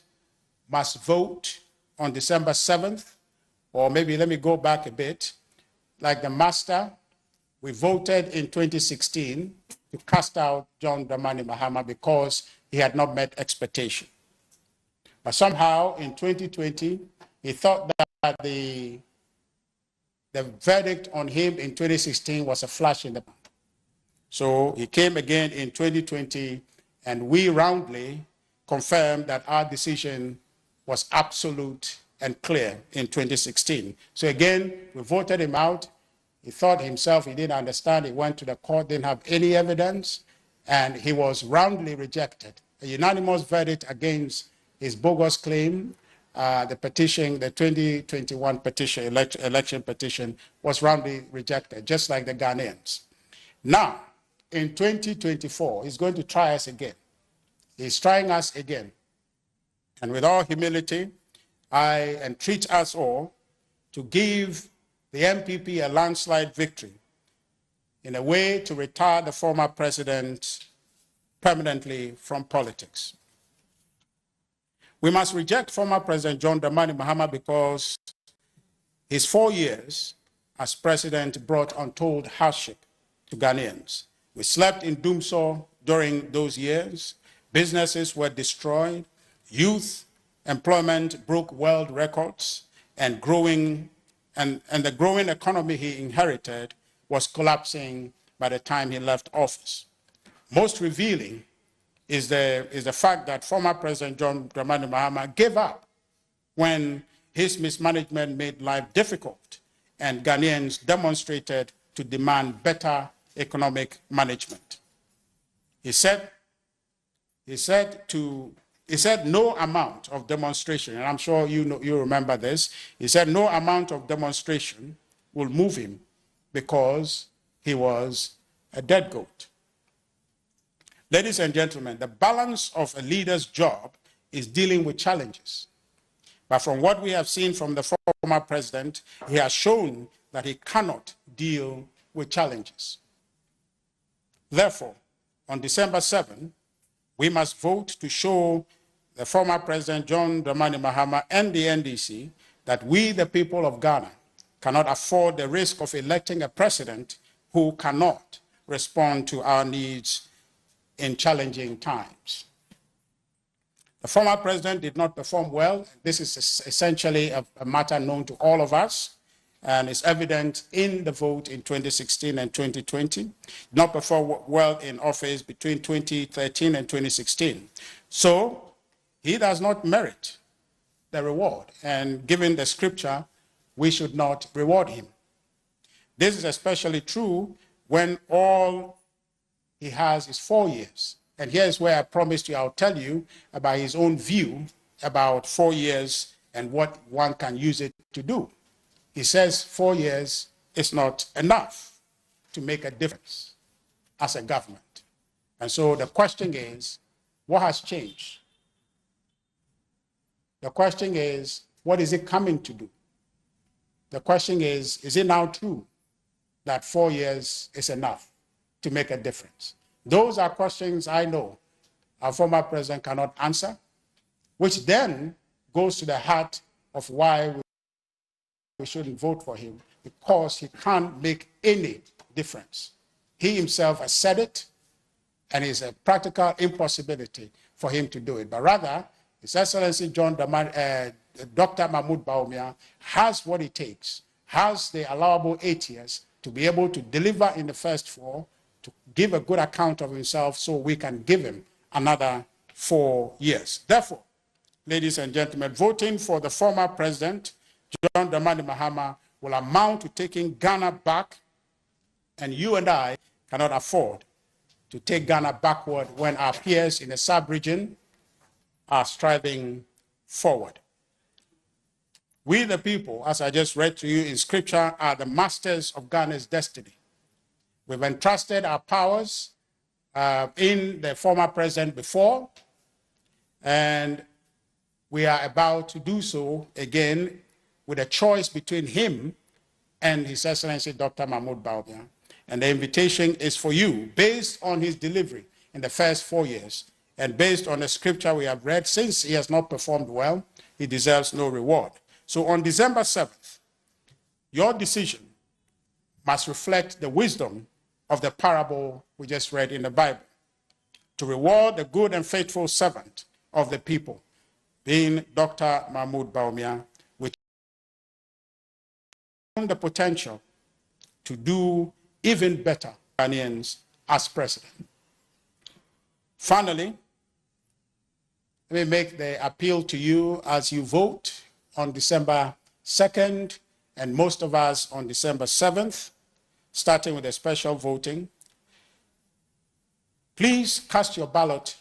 must vote on December 7th, or maybe let me go back a bit. Like the master, we voted in 2016 to cast out John Dramani Mahama because he had not met expectation. But somehow in 2020, he thought that the verdict on him in 2016 was a flash in the pan. So he came again in 2020, and we roundly confirmed that our decision was absolute and clear in 2016. So again, we voted him out. He thought himself he didn't understand. He went to the court, didn't have any evidence, and he was roundly rejected. A unanimous verdict against his bogus claim, the petition, the 2021 petition, election petition, was roundly rejected, just like the Ghanaians. Now, in 2024, he's going to try us again. He's trying us again. And with all humility, I entreat us all to give the MPP a landslide victory in a way to retire the former president permanently from politics. We must reject former President John Dramani Mahama because his 4 years as president brought untold hardship to Ghanaians. We slept in doomsday during those years. Businesses were destroyed. Youth employment broke world records, and the growing economy he inherited was collapsing by the time he left office. Most revealing is the fact that former President John Dramani Mahama gave up when his mismanagement made life difficult and Ghanaians demonstrated to demand better economic management. He said no amount of demonstration, and I'm sure you remember this, he said no amount of demonstration will move him because he was a dead goat. Ladies and gentlemen, the balance of a leader's job is dealing with challenges. But from what we have seen from the former president, he has shown that he cannot deal with challenges. Therefore, on December 7, we must vote to show the former President John Dramani Mahama and the NDC that we, the people of Ghana, cannot afford the risk of electing a president who cannot respond to our needs in challenging times. The former president did not perform well. This is essentially a matter known to all of us, and it's evident in the vote in 2016 and 2020. Did not perform well in office between 2013 and 2016. So he does not merit the reward, and given the scripture, we should not reward him. This is especially true when all he has is 4 years. And here's where I promised you I'll tell you about his own view about 4 years and what one can use it to do. He says 4 years is not enough to make a difference as a government. And so the question is, what has changed? The question is, what is it coming to do? The question is it now true that 4 years is enough to make a difference? Those are questions I know our former president cannot answer, which then goes to the heart of why we shouldn't vote for him, because he can't make any difference. He himself has said it, and it's a practical impossibility for him to do it. But rather, His Excellency Dr. Mahmoud Bawumia has what it takes, has the allowable 8 years to be able to deliver in the first 4, to give a good account of himself so we can give him another 4 years. Therefore, ladies and gentlemen, voting for the former president, John Dramani Mahama, will amount to taking Ghana back, and you and I cannot afford to take Ghana backward when our peers in the sub-region are striving forward. We, the people, as I just read to you in scripture, are the masters of Ghana's destiny. We've entrusted our powers in the former president before, and we are about to do so again with a choice between him and His Excellency Dr. Mahmoud Bawumia. And the invitation is for you, based on his delivery in the first 4 years, and based on the scripture we have read, since he has not performed well, he deserves no reward. So on December 7th, your decision must reflect the wisdom of the parable we just read in the Bible, to reward the good and faithful servant of the people, being Dr. Mahmoud Bawumia, with the potential to do even better Ghanaians as president. Finally, let me make the appeal to you as you vote on December 2nd, and most of us on December 7th, starting with the special voting. Please cast your ballot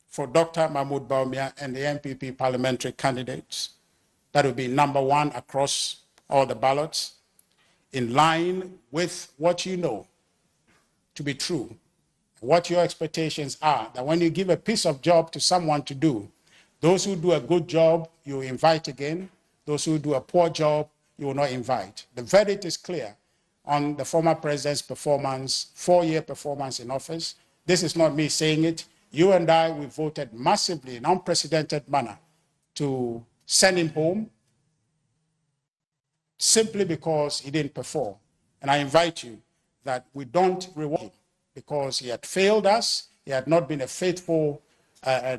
for Dr. Mahmoud Bawumia and the MPP parliamentary candidates. That will be number 1 across all the ballots, in line with what you know to be true, what your expectations are, that when you give a piece of job to someone to do, those who do a good job, you invite again. Those who do a poor job, you will not invite. The verdict is clear, on the former president's performance, 4-year performance in office. This is not me saying it. You and I, we voted massively in unprecedented manner to send him home simply because he didn't perform. And I invite you that we don't reward him because he had failed us. He had not been a faithful,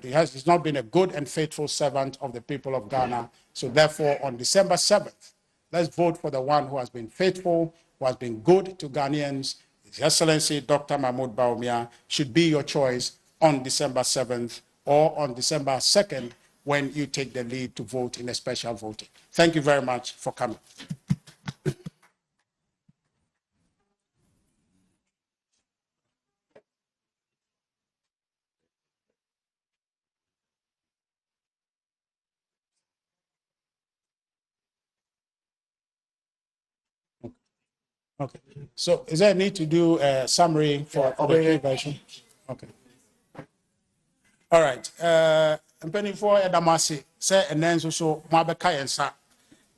he's not been a good and faithful servant of the people of Ghana. So therefore, on December 7th, let's vote for the one who has been faithful, who has been good to Ghanaians. His Excellency Dr. Mahmoud Bawumia should be your choice on December 7th or on December 2nd when you take the lead to vote in a special voting. Thank you very much for coming. Okay. So is there a need to do a summary for the version? Okay. All right. Mpenifo edamasi say enenso so mabeka yensa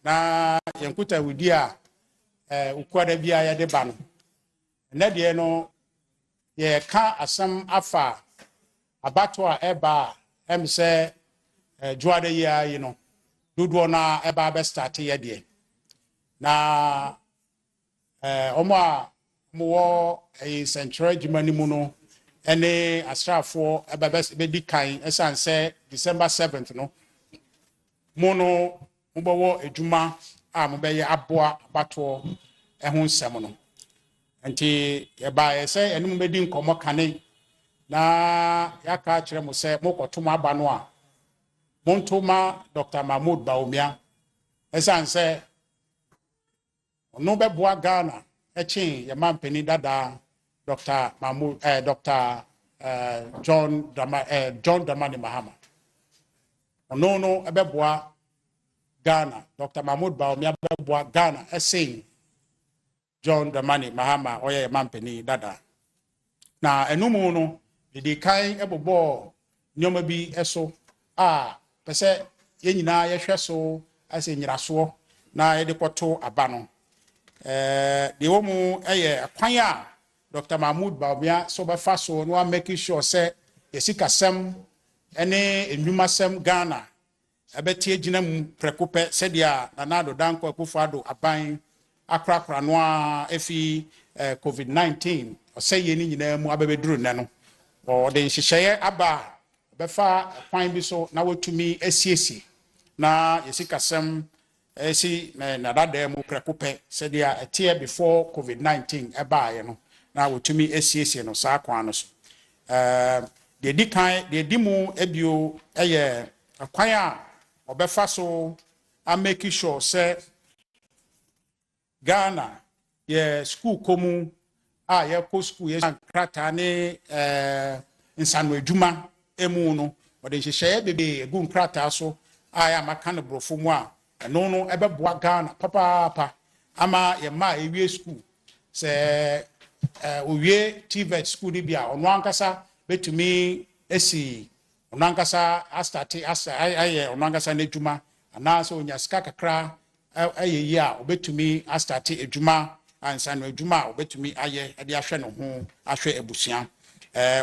na yenkuta wudi a ukwada bia ya de ba no. Na de no ye ka asam afa abato a eba em say juade ya yi no dodo na eba be start ye de. Na omo a mo central Germany mu no ene asrafo ebebes be di kan esan say December 7th no mono mbowo edwuma a mo be ye aboa abato ehun nsem no enti ye ba ye say ene be di nkomo kane na yaka kire mo say mokotom aba no a montoma Dr. Mahmoud Bawumia esan say no be boa Ghana echi ye mampeni dada Dr. Mahmoud Dr. John Dramani Mahama no ebe boa Ghana Dr. Mahmoud Bawumia be boa Ghana essaying John Dramani Mahama oye ye mampeni dada na enumu no di kan ebobo nyoma bi eso a pese ye nyina ye hwe so ase nyiraso na ye de kwoto aba no the woman kwan a Dr. Mahmoud Bawumia so be fa so no making sure say yesika sem ene enwuma sem Ghana abetie gina mu prekope se dia Nanado Danko Akufo-Addo aban akrakra no a efi COVID-19 o say ye ni nyina mu abebeduru ne no o de nhyehyeye aba be fa kwan bi so na wotumi asiesi na yesika sem esi na dada mu prekope said dia etie before COVID-19 eba ye no na wotumi esiesie no saa kwan no so de di kan de di mu ebio eye akwan a obefa so a make sure say Ghana ye school komu a ye ko school ye krata ne insano adwuma emu no o de hyehyeye bebe egu nkrata so a ya maka no brofo mu a no ebe boa Ghana papa ama ye ma ewie school se owie TVET school di bia ono ankasa betumi esi ono ankasa astarte aye ono ankasa n'edwuma ana so onya sika kakra aye a obetumi astarte edwuma ansa no edwuma obetumi aye de ahwe no ho ahwe ebusia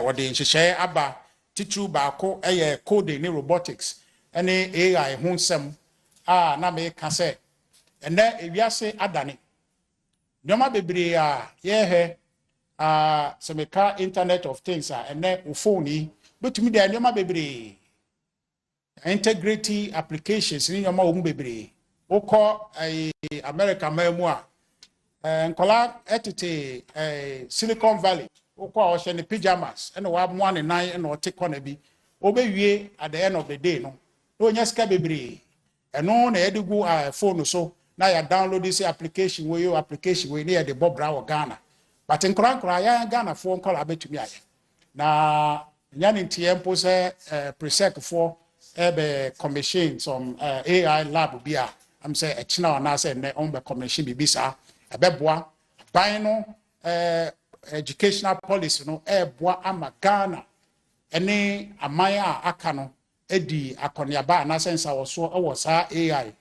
wode nhyehyeye aba titru baako aye coding ne robotics ene AI ho nsem na me ka se ene ewiase adane nyoma bebre a ye he se me ka internet of things ene wo phone yi betumi de nyoma bebre integrity applications ni nyoma wo mu bebre wokọ America mamu a nkola etete Silicon Valley wokọ a ohye ne pajamas ene wa mo ane nan ene otekọ na bi obewie at the end of the day no onya ska bebre eno na yedigu phone so na ya download this application we na de bobra wo Ghana but nkra ya Ghana fo nkola betumi aye na nyane ntie mpo se presec for ebe commission some AI lab bia am say e china na say ne on be commission bi bisa ebeboa ban no educational policy no eboa ama Ghana ene amaya aka no edi akoniaba na sense wo so wo sa AI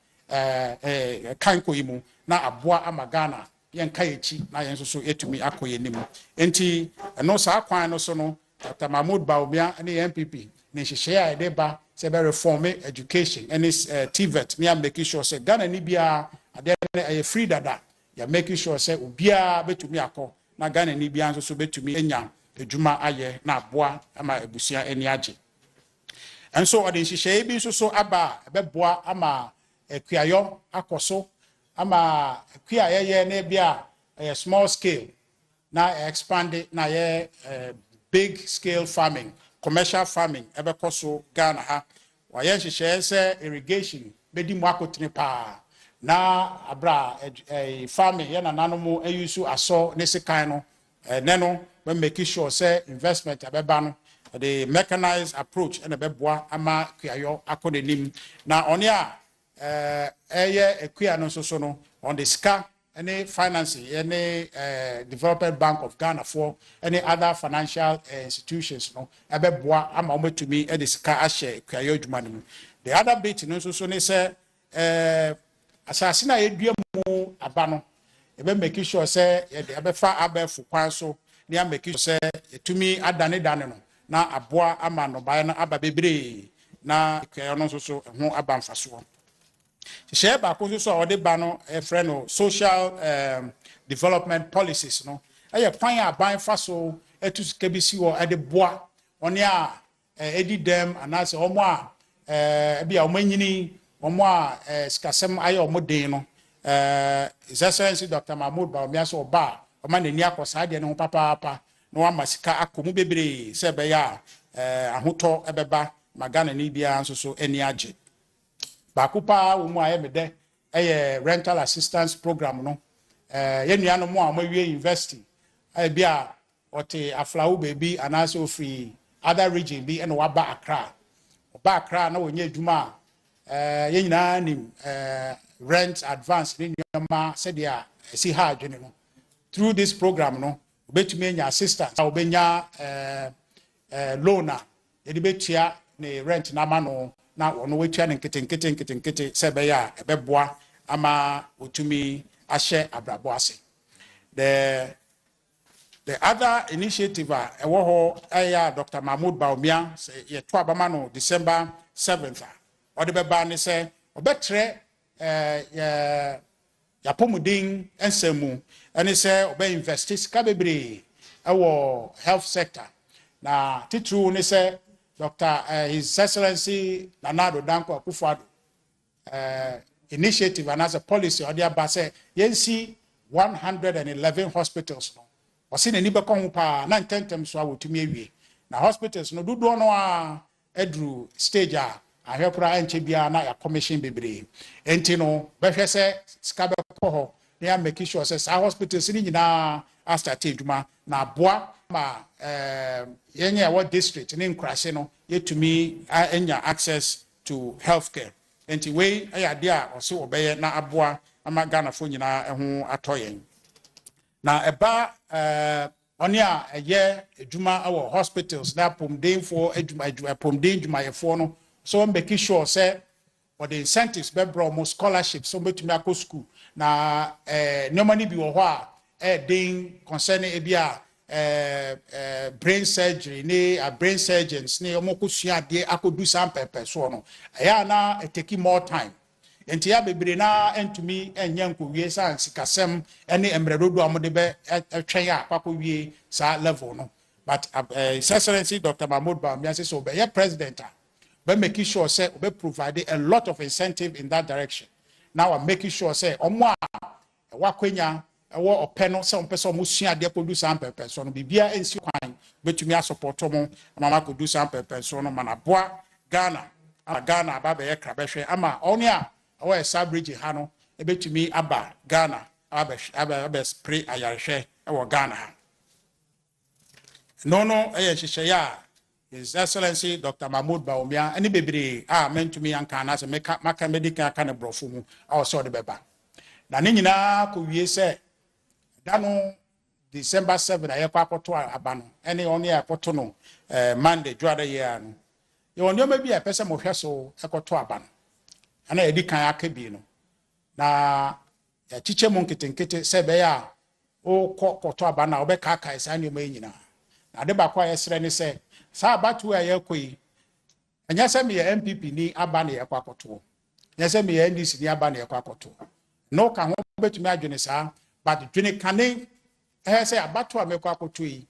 kanko yimu na aboa ama Ghana yɛnka yɛkyi na yɛn nso so yɛtumi akɔ yɛn nim enti ɛno saa kwan no so no Dr. Mahmoud Bawumia ne MPP ne nhyehyɛ a yɛde ba sɛ bɛ reform education and is TVET ne making sure sɛ Ghana ni bia ade ne ɛyɛ free dada ya making sure sɛ obia betumi akɔ na Ghana ni bia nso so betumi enya adwuma ayɛ na aboa ama abusua ani agye enso ɔde nhyehyɛ bi nso so aba ɛbɛboa ama akuayɔ akɔso ama akuayɛ ne bia small scale na expand na yɛ big scale farming commercial farming ebekɔ so Ghana ha wayɛ nhyehyɛ sɛ irrigation bedi mu akotene pa na abra farming yɛ na nanom ayusu asɔ ne sekan no ne no we make sure sɛ investment abɛba no the mechanized approach and ebɛboa ama kuayɔ akɔ n'anim na ɔne a ɛyɛ akuya no nso so no on the ska any financing any development bank of Ghana for any other financial institutions no ebeboa ama ometumi e de sika ahye kwayo adwuma no the other bit no so ne say asase na yedua mu aba no ebe make sure say ye de abefa abefu kwan so ne make sure say etumi adane no na aboa ama no bae no aba bebre na kwayo no so ho aba mfaso share back also so the bano a friend of social development policies no eye kwan a ban fa so etu kebisi wo e de boa one a edi dem anase omo a bia omanyini omo a skasem aye omo den no His Excellency Dr. Mahmoud Bawumia so ba oma nani akosa de no papa no amasika akomu bebre se be ya ahoto ebeba magana ni bia nso so ani age bakupa wo mu aye mede rental assistance program no ye nua no mu a mawie university bia ote aflawo baby anase ofri other region bi eno waba Accra na wonye adwuma ye nyina nim rent advance ni nyama said ya si ha adwene no through this program no obetumi enya assistance obenya loan ye de betua ne rent na ma no na ono wetua ne nkete sebe ya ebeboa ama otumi ahye abrabo ase the other initiative ewo ho aya Dr. Mahmoud Bawumia say ye to abama no December 7th ode beba ne say obetre ya pomudin ensemu ene say obe invest sika bebre ewo health sector na titru ne say Dr. His Excellency Nanado Danko Akufo-Addo initiative and as a policy or the abase yensi 111 hospitals no osi na ni be kon pa na ntentem so awotumi awie na hospitals no dodo no a edru stage a ahwekora enche bia na ya commission bebre enti no behwe se ska be ho na ya make sure se sa hospitals ni nyina after teduma na boa ma yenye what district ni nkrase no yetumi enya access to healthcare enti we ayade a ose obeye na aboa ama Ghana fo nyina ho atoyen na eba oni a eye adwuma awo hospitals na pomden for adwuma pomden adwuma yefo no so make sure say for the incentives be bro mo scholarships so betumi akọ school na normally bi wo ho a den concerning ebia brain surgery ne brain surgeons ne omokosua de akodu sampepe so no ya na take more time enti ya bebre na entumi enya nkowie san sikasem ene emredodo amode be twen ya kwakowie sa level no but His Excellency Dr. Mahmoud Bawumia say so be president be making sure say be provide a lot of incentive in that direction now I'm making sure say omo a wakwenya ewo openo se onpese omo sua de produce am pepe so no bibia ensi kwan betumi asupporto mo mama produce am pepe so no manaboa Ghana aba be krabehwe ama oni a ewo sub bridge ha no ebetumi aba Ghana aba spray ayarehwe ewo Ghana no hyehyɛ ya His Excellency Dr. Mahmoud Bawumia ani bebre mentumi anka na se maka medical aka ne brofo mu so de beba na ne nyina ko wie se dano December 7 aye kwakoto abano ene oni akoto no Monday juada ye no ye wonyo ma bi a pese mo hwe so ekoto abano ana edi kan aka bi no na teacher monketenkete se be ya o koto aba na obeka kai sa ne ma nyina na de ba kwa yesre ne se sa abatu a yakoi anya se me MPP ni aba na yakwa koto anya se me NDC ni aba na yakwa koto no ka ho betumi adwene sa but dwene kane say abatu a mekwa koto yi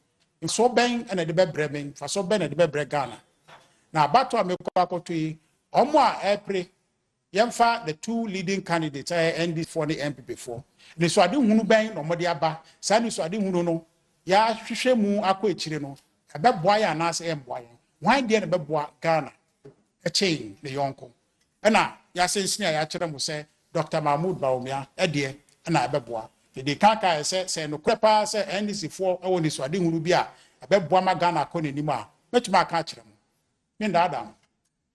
so ben na de be bremen fa so ben na de be bre Ghana na abatu a mekwa koto yi omo a epre yemfa the two leading candidates NDC for the MPP for ni so ade hunu ben no mode aba sa ni so ade hunu no ya hwehwe mu akọ ekire no ebe boa ya na ase emboa ya wan de na be boa Ghana a chain the yonko na ya sensin ya kire mu se Dr. Mahmoud Bawumia de na ebe boa de kaka se no krepa se NDC for e woni so ade hunu bi a ebe boa ma Ghana akọ n'anim a metuma aka kire mu me ndada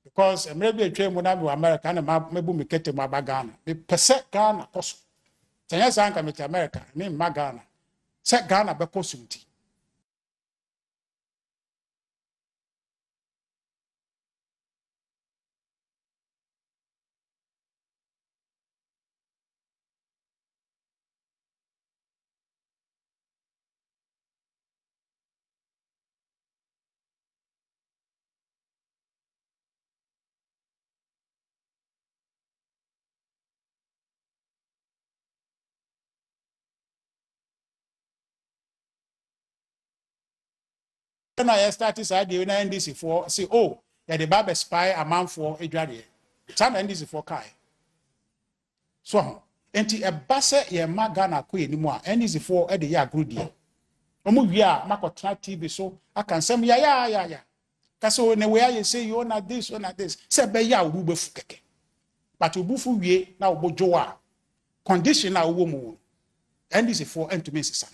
because maybe a train when I'm America and maybe me get my bagana. Me percent Ghana cost. Tanya sanka me America, me Magana. Set Ghana be cosunti. When I started side the NDC for say oh yeah the Bible spy a man for Edward. Time NDC for Kai. So enti e base ye Magana ko enimu a NDC for e de ya agrudi. Omo wi a makotra TV so aka nsem ya. Kaso ne we aye say you na this say be ya obu befu keke. But obufu wie na obojo a condition na wo mu NDC for entumi sisa.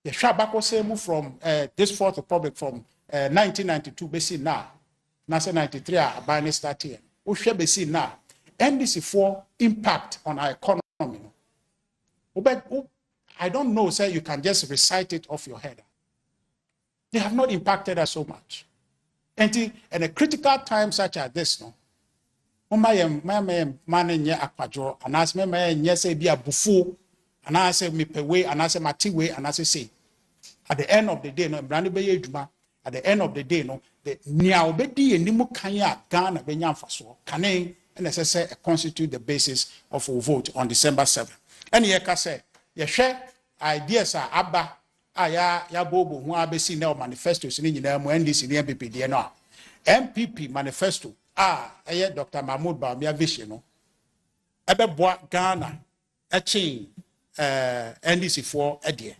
The Shabako say move from this Fourth Republic from 1992 besi now. Nasa 93 abani started. Ushe besi now. NDC4 impact on our economy. I don't know, say you can just recite it off your head. They have not impacted us so much. And a critical time such as this, no. My man nye akwajo, and as me nye say be a bufu, and I say me pewe, and I say matiwe, and I say. At the end of the day, no, at the end of the day, no, the Niaobedi and Nimu Kanya Ghana Benyan Faso, Kane, and necessary constitute the basis of a vote on December 7th. And Yeka say, ye share ideas are Abba, ya Bobo, who are seen now manifestos in the NDC, the MPP, the MPP manifesto, Dr. Mahmoud Bawumia vision, no, Ebe Ghana, a chain, NDC for a dear.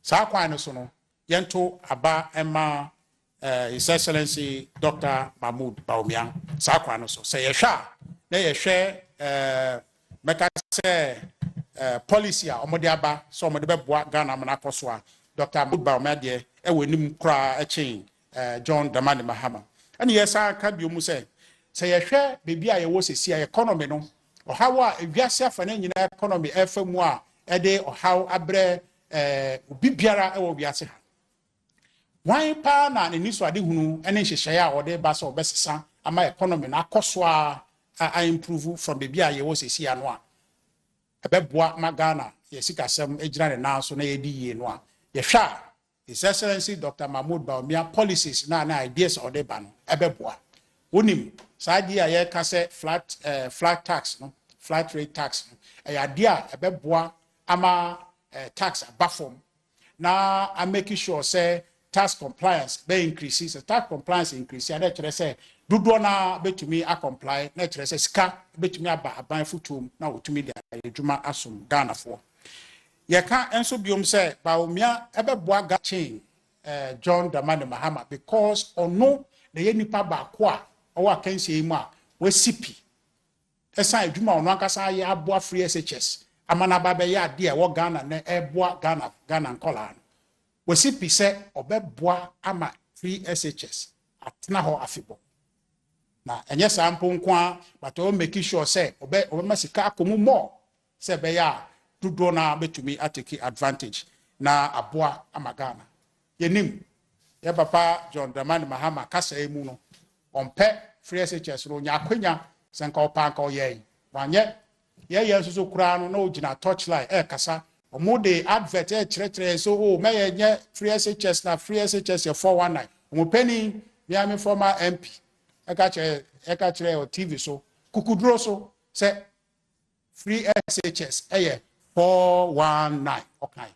Saa kwan so no yento aba ema His Excellency Dr. Mahmoud Bawumia saa kwan so say yehwa na yehwe meka say policy a omode aba so omode beboa Ghana mana koso a Dr. Mahmoud Bawumia de e wenim kra a chain John Dramani Mahama and yesa ka biomu say yehwe bebi a yewo sesi a economy no ohawo a ewiase afa na nyina economy efamu a e de ohawo abre bibiara ewo biase ha wan pa na ni so ade hunu ene hyehyeye a wode ba so obesesa ama economy na akoso a improve from the bia ye wo sesi ano a ebeboa magana ye sikasem egira ne na so na ye di ye no a ye hwa His Excellency Dr. Mahmoud Bawumia policies na ideas ode ba no ebeboa wonim saadi a ye ka se flat tax no flat rate tax no ya dia ebeboa ama tax abafom na I'm making sure say tax compliance be increases tax compliance increase and that say dodo na betumi a comply na say ska betumi aba aban futum na otumi dia adwuma asom Ghana for ye ka enso biom say Bawumia ebeboa ga chain John Dramani Mahama because ono na ye nipa ba ko a o akansie mu a we sipi esa adwuma ono akasa ye aboa free SHS amana baba ya de wo Ghana na eboa Ghana nkola no wasi pise obeboa ama free SHS atena ho afibo na enye sampo nko but o make sure say masika akomu more say be ya dodo na betumi atake advantage na aboa ama Ghana yenim ye papa John Dramani Mahama kasa emu no ompe free SHS ro nya akwanya senka opa nka oye wanye yeah so kura no gina torchlight kasa omo de advert chere so oh me nye free SHS na free SHS 419 omo penny me former MP eka chere o TV so kukudro so say free SHS 419 okay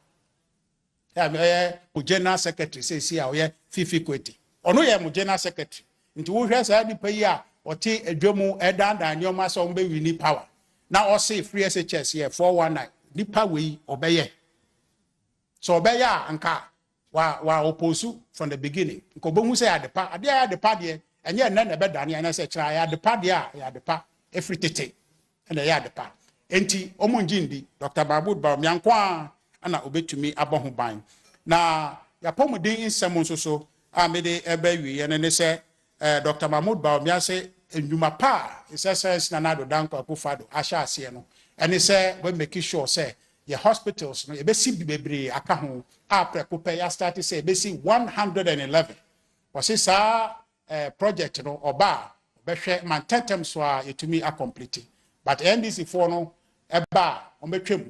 mo general secretary say see how ye fifi kweti ono ye mo general secretary nti wo hwe sa nipa yi a oti adwamu edanda nyoma so mbe wini power na o say free SHS ye 419 nipa we obeye so obeye anka wa oppose from the beginning ko bohu say adepa de enye na bedane ana say kira ya adepa de ya adepa efritete na ya adepa enti omunjindi Dr. Bawumia nkwa ana obetumi aboho ban na ya pomudin nsem nso so amede ebawi ye ne se Dr. Bawumia se enjuma pa ss na nado danko akufado ahya ase no ene se we make sure say ye hospitals no ebesi bebre aka ho aprekupe ya start say ebesi 111 wose sa project no oba obehwe mantentem so a yetumi accomplete but NDC for no eba ometwem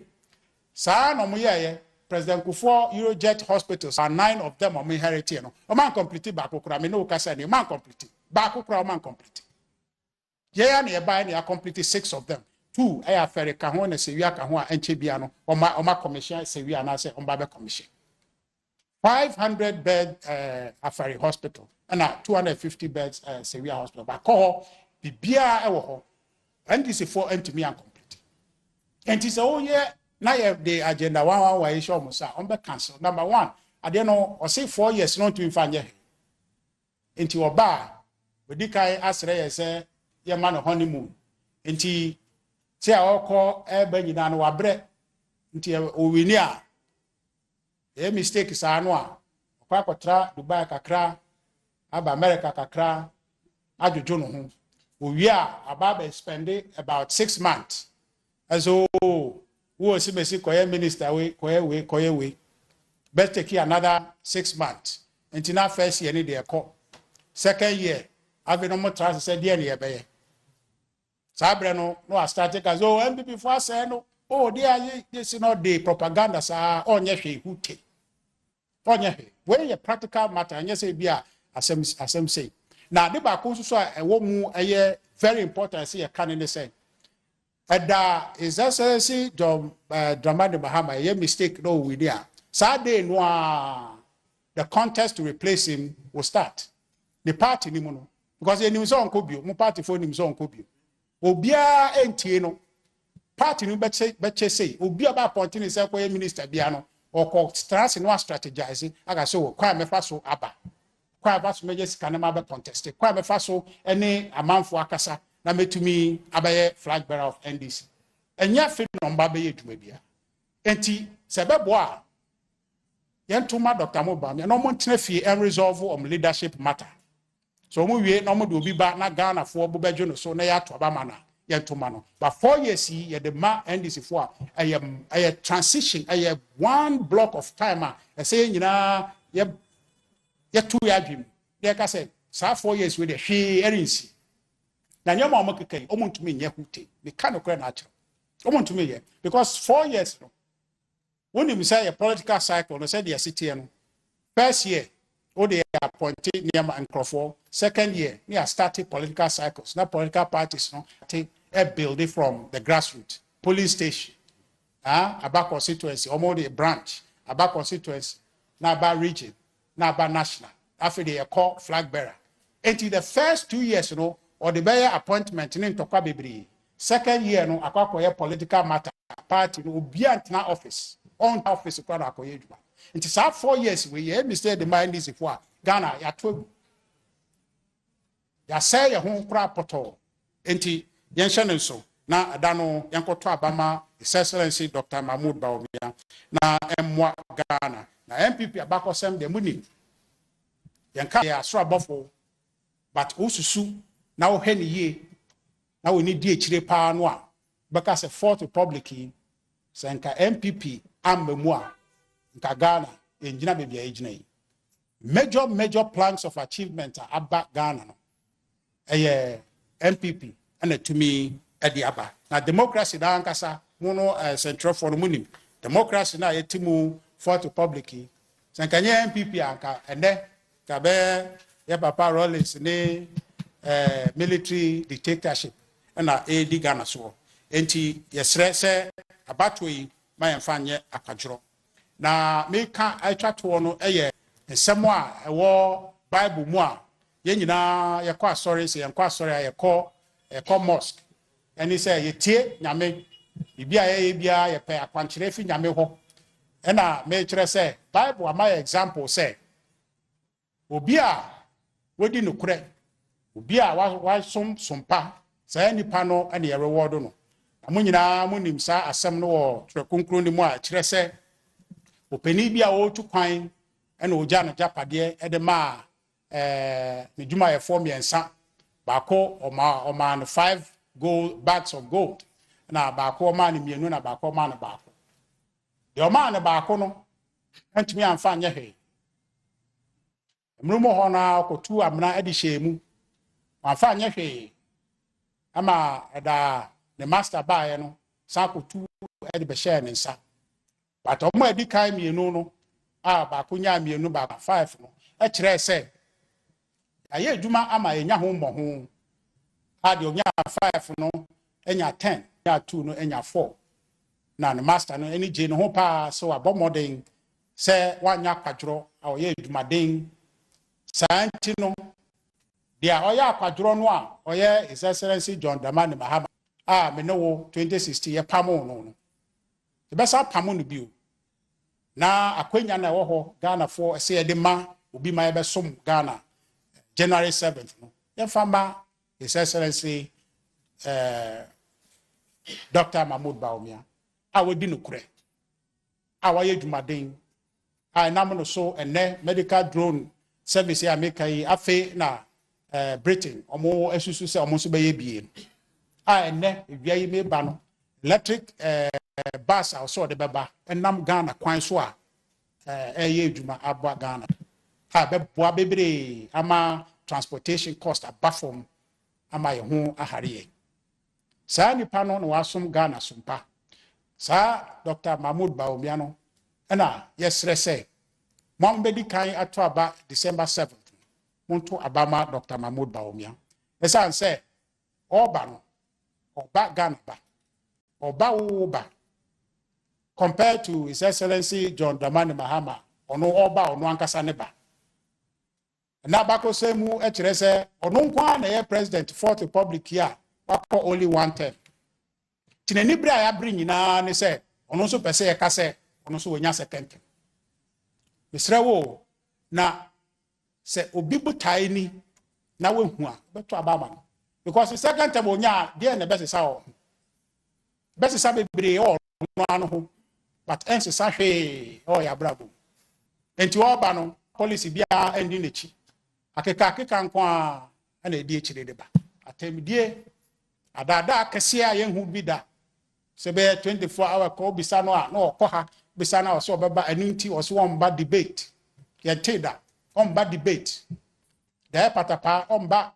sa no moye President Kufuor Eurojet hospitals are 9 of them on inheritance no o man complete back okura me no kasa ni man complete back okura o man complete yeah na eba na complete 6 of them 2 aya fere ka ho na sewia ka ho a enche bia no o ma commission sewia na say o ba be commission 500 bed Afari hospital and 250 beds sewia hospital ba ko bibia e wo ho NDC for entimi and complete and is oh yeah na the agenda 111 issue mo sa on be cancel number 1 ade no o say 4 years no to infanye enti oba we kai asre ye say ye man honeymoon enti ti a okọ ebe nyina no wabre enti owini a e mistake sa no a okwa kotra Dubai kakra aba America kakra ajojo no ho owi a aba spend about 6 months as wo si besi koye minister we koye we best take another 6 months enti na first year ni de ekọ second year ave no mo trust say de na ye be sabre no start ka so MPP for say no there this is not the propaganda sa onye hwe hute onye hwe when ye practical matter anya say bia asem say na de ba ko so a ewo mu eye very important say ye kan ni say Eda is SSC Dramani Mahama ye mistake no we there. Saturday no the contest to replace him will start. The party ni mono because ye nimso onkobio, mo party for nimso onkobio. Obia entie no party ni beche say obia ba appoint ni say ko minister bia no or stress no strategize aga so kwa mefa so aba. Kwa ba so meje sika na ma be contest. Kwa mefa so any amanfo akasa na metumi abaye flag bearer of NDC enya fe nomba be yeduma bia enti sebebo a yentuma Dr. Bawumia no mo ntena fie and resolve leadership matter so mo wie no mo de obi ba na Ghana fo bo bejo no so na ya to aba mana yentuma no but 4 years ye de ma NDC fo a transition one block of time a say nyina ye to ya dwim ye ka say sa 4 years we de hwe erinsi na nyama omokekai omontumi nye hute me ka no kra na acha omontumi ye because 4 years no when you say a political cycle no say the city no first year o dey appointed niam and Crawford second year we are starting political cycles na political parties no take a building from the grassroots police station aba constituency omo the branch aba constituency na aba region na aba national after they call flag bearer until the first 2 years no or the bear appointment in Tokwa Bebri. Second year, no, a political matter party no be na office on office. It is 4 years we Mr. the mind is if Ghana ya to ya say your home crap poto. Enti Yanshan so na Adano Yanko to Abama, His Excellency Dr. Bawumia na Mwa Ghana na MPP abako sem the money. Yanka ya so abofo but ususu now hen ye now we need DHD power no because a fourth republic senka MPP ambemwa nka Ghana enjina bebia ejina yi major plans of achievement aba Ghana no MPP and to me Ediaba. Now democracy da ankasa mono central for munim. Democracy na yetimu for to public. Sankanye MPP anka ene kabe ya papa Rollins ne military dictatorship na edi Ghana so. Enti yesre se abatwe ma yemfanye akadworo. Na meka atwa to no eye nsemo a ewo Bible mu a ye nyina ye kwa sorry se ye kwa sorry a ye ko mosque. And he said, "Ye tie nyame bibia ye bia ye pe akwankyere fi nyame ho." And I make sure say Bible my example say obi a wodi no kure obi a wa sompa say nipa no and ye reward no. Amunyina munim sa asem no wo trekonkro ni mu a kire say opani bia wo tu kwan and ogya no japade e de ma ne dwuma ye form yensa baako oma no 5 gold bags of gold na baako man mienu na baako man baako de man baako no antimi amfa anye he mrumo ho na akotu amna edi hyemu amfa anye he ama da the master buy no sa akotu edi be share ne nsa but omo edi kai mienu no baako nya mienu baako 5 no e kire se aye adwuma ama enya ho mmɔho had onya 5 no enya 10 nya 2 no enya 4 na the master no eni je no ho pa so abomoden se wanya kwadworo a oye adwumaden santi no dia oye akwadworo no a oye His Excellency John Dramani Mahama me no wo 2016 ye pamo no the best pamo no bio na akwanya na wo ho Ghana for se ye de ma obi ma ye be som Ghana January 7th no ye fama His Excellency Dr. Mahmoud Bawumia wodi no kure waye dwumaden nam no so ene medical drone service ya make yi afe na Britain omo asusu se omo so beye bie ene ewia yi me ba no electric bus also de beba nam Ghana kwan so a eye adwuma abwa Ghana beboa bebre ama transportation cost abafom ama ye ho ahare sa nipa no na wasom Ghana sompa sa Dr. Mahmoud Bawumia no na yesre se mo mbedi kan ato aba December 7th monto abama Dr. Mahmoud Bawumia esan se oba no oba Ghana ba oba wo ba compared to His Excellency John Dramani Mahama ono oba ono ankasa ne ba na bako se mu e kire se ono nkwa na ye president fourth republic here wako only one term tinani bra ya bri nyina ne se ono so pese ye ka se ono so wonya second term misrewo na se obi butai ni na wehu a beto abama no because the second term onya de na besesa o besesa bebre o no ano ho but ensesa hwe o ya brabo enti oba no policy bia endi nechi akeka nkwa na edi echire de ba atemdie adada akese a yenhu bi da se be 24-hour ko bisa no a na okọ bisa na so beba aninti o so won debate ye teda on ba debate da patapa on ba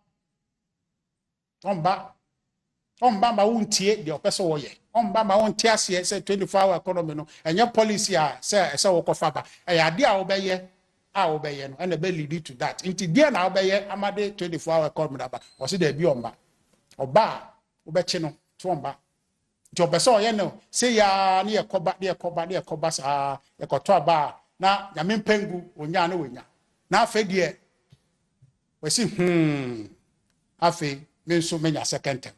ma wontie de opeso wo ye on ba ma wontie ase se 24-hour economy no enye policy a se wo kofa ba ya de a wo be ye no and be lead to that inti dia na obeye amade 24-hour economy da ba o se da bi omba oba obeche no to omba job so ye no se ya ne ekoba sa ekoto aba na nyame mpengu onya na wonya na afa die wesi afa me nso menya second term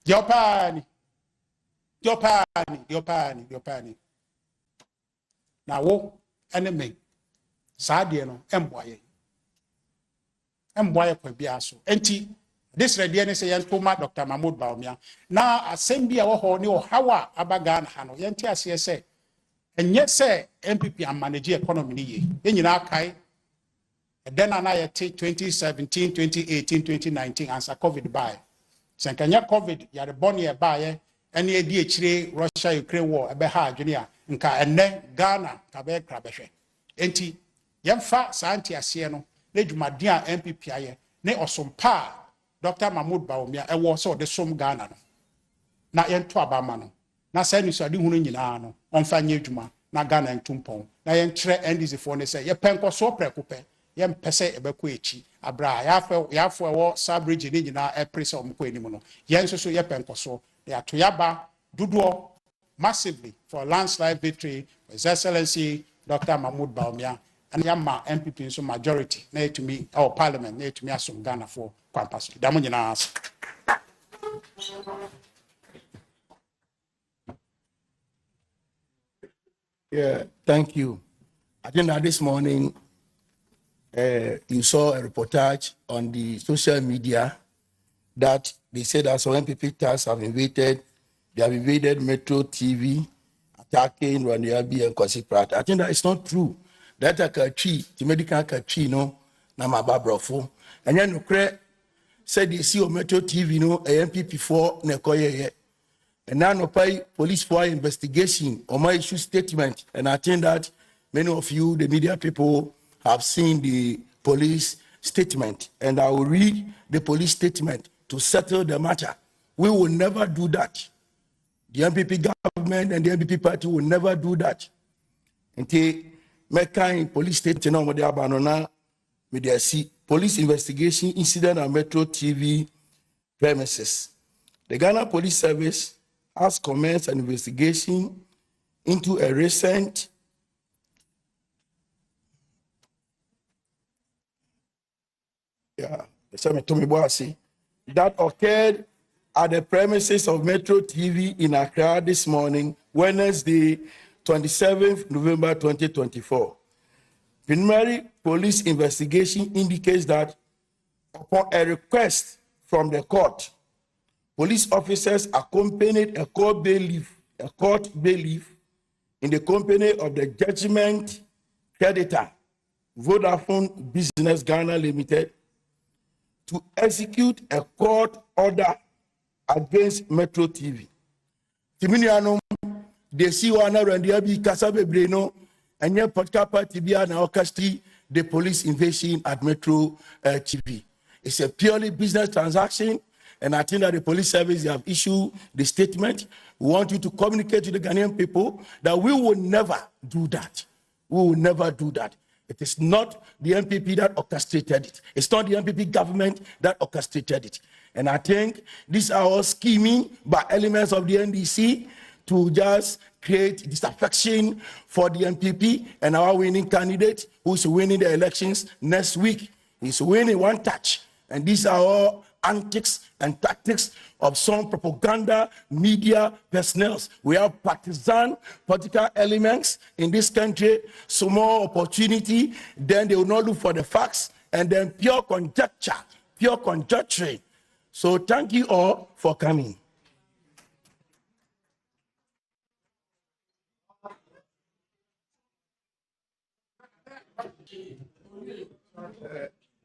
diopani na wo enemy saade no emboye kwa bia so enti this ready ne say yentoma Dr. Mahmoud Bawumia na asem bia wo ho ne o hawa abaga na ha no yenti ase se enye se MPP am manage economy ni ye enyina kai then na yete 2017 2018 2019 answer covid by senkanya covid ya rebon ye baye ene edi echire Russia Ukraine war ebe ha adwene a nka enne Ghana ka be krabehwe enti yemfa santi ase no na dwumaden a MPP aye ne osompa Dr. Mahmoud Bawumia so the som Ghana no na yɛnto abama no na sɛ nisuade hunu nyinaa no ɔmfa nyɛ adwuma na Ghana ntumpɔn na yɛnkyerɛ NDC foɔ ne sɛ yɛpɛ nkɔsoɔ prɛko pɛ yɛmpɛ sɛ yɛbɛkɔ akyi abra yɛafo ɛwɔ saa bridge ne nyinaa ɛpere sɛ ɔmkɔ anim no yɛn nso so yɛpɛ nkɔsoɔ na yɛato yɛaba dodoɔ massively for landslide victory for His Excellency Dr. Mahmoud Bawumia and yama MPP nso majority na yɛtumi ɛwɔ parliament na yɛtumi asom Ghana foɔ kwampa so da mo nyinaa ase. Yeah, thank you. I think that this morning you saw a reportage on the social media that they said that some MPP tasks have invaded, they have invaded Metro TV, attacking Rwanda and Kwasi Pratt. I think that is not true. That a country, the medical country, no, na mababrofo. And then you said they see on Metro TV, no, a MPP for Nekoye. And now no pay police for investigation or my issue statement. And I think that many of you, the media people, have seen the police statement. And I will read the police statement to settle the matter. We will never do that. The MPP government and the MPP party will never do that. Until Mekai police statement on the Abanona, media see police investigation incident on Metro TV premises. The Ghana Police Service has commenced an investigation into a recent that occurred at the premises of Metro TV in Accra this morning, Wednesday, 27th November 2024. Preliminary police investigation indicates that upon a request from the court, police officers accompanied a court bailiff in the company of the judgment creditor, Vodafone Business Ghana Limited, to execute a court order against Metro TV. Timiniano, they see one around the Abi Kasabe Breno, and your podcast party be an orchestra the police invasion at Metro TV. It's a purely business transaction. And I think that the police service have issued the statement. We want you to communicate to the Ghanaian people that we will never do that. We will never do that. It is not the MPP that orchestrated it. It's not the MPP government that orchestrated it. And I think these are all scheming by elements of the NDC to just create disaffection for the MPP and our winning candidate who is winning the elections next week. He's winning one touch. And these are all antics and tactics of some propaganda media personnel. We have partisan political elements in this country, so more opportunity, then they will not look for the facts, and then pure conjecture. So thank you all for coming.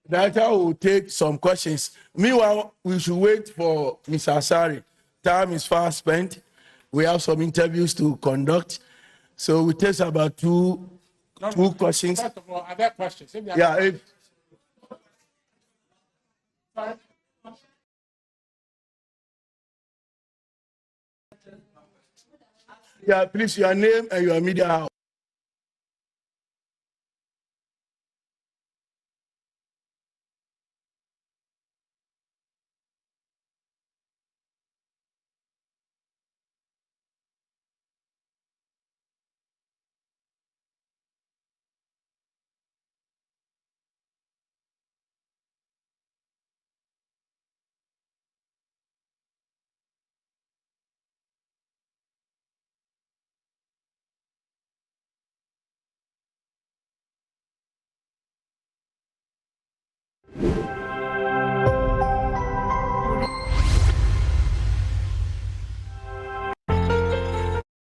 Director will take some questions. Meanwhile, we should wait for Mr. Asare. Time is fast spent. We have some interviews to conduct. So we take about two questions. First of all, are there questions? Yeah, please, your name and your media house.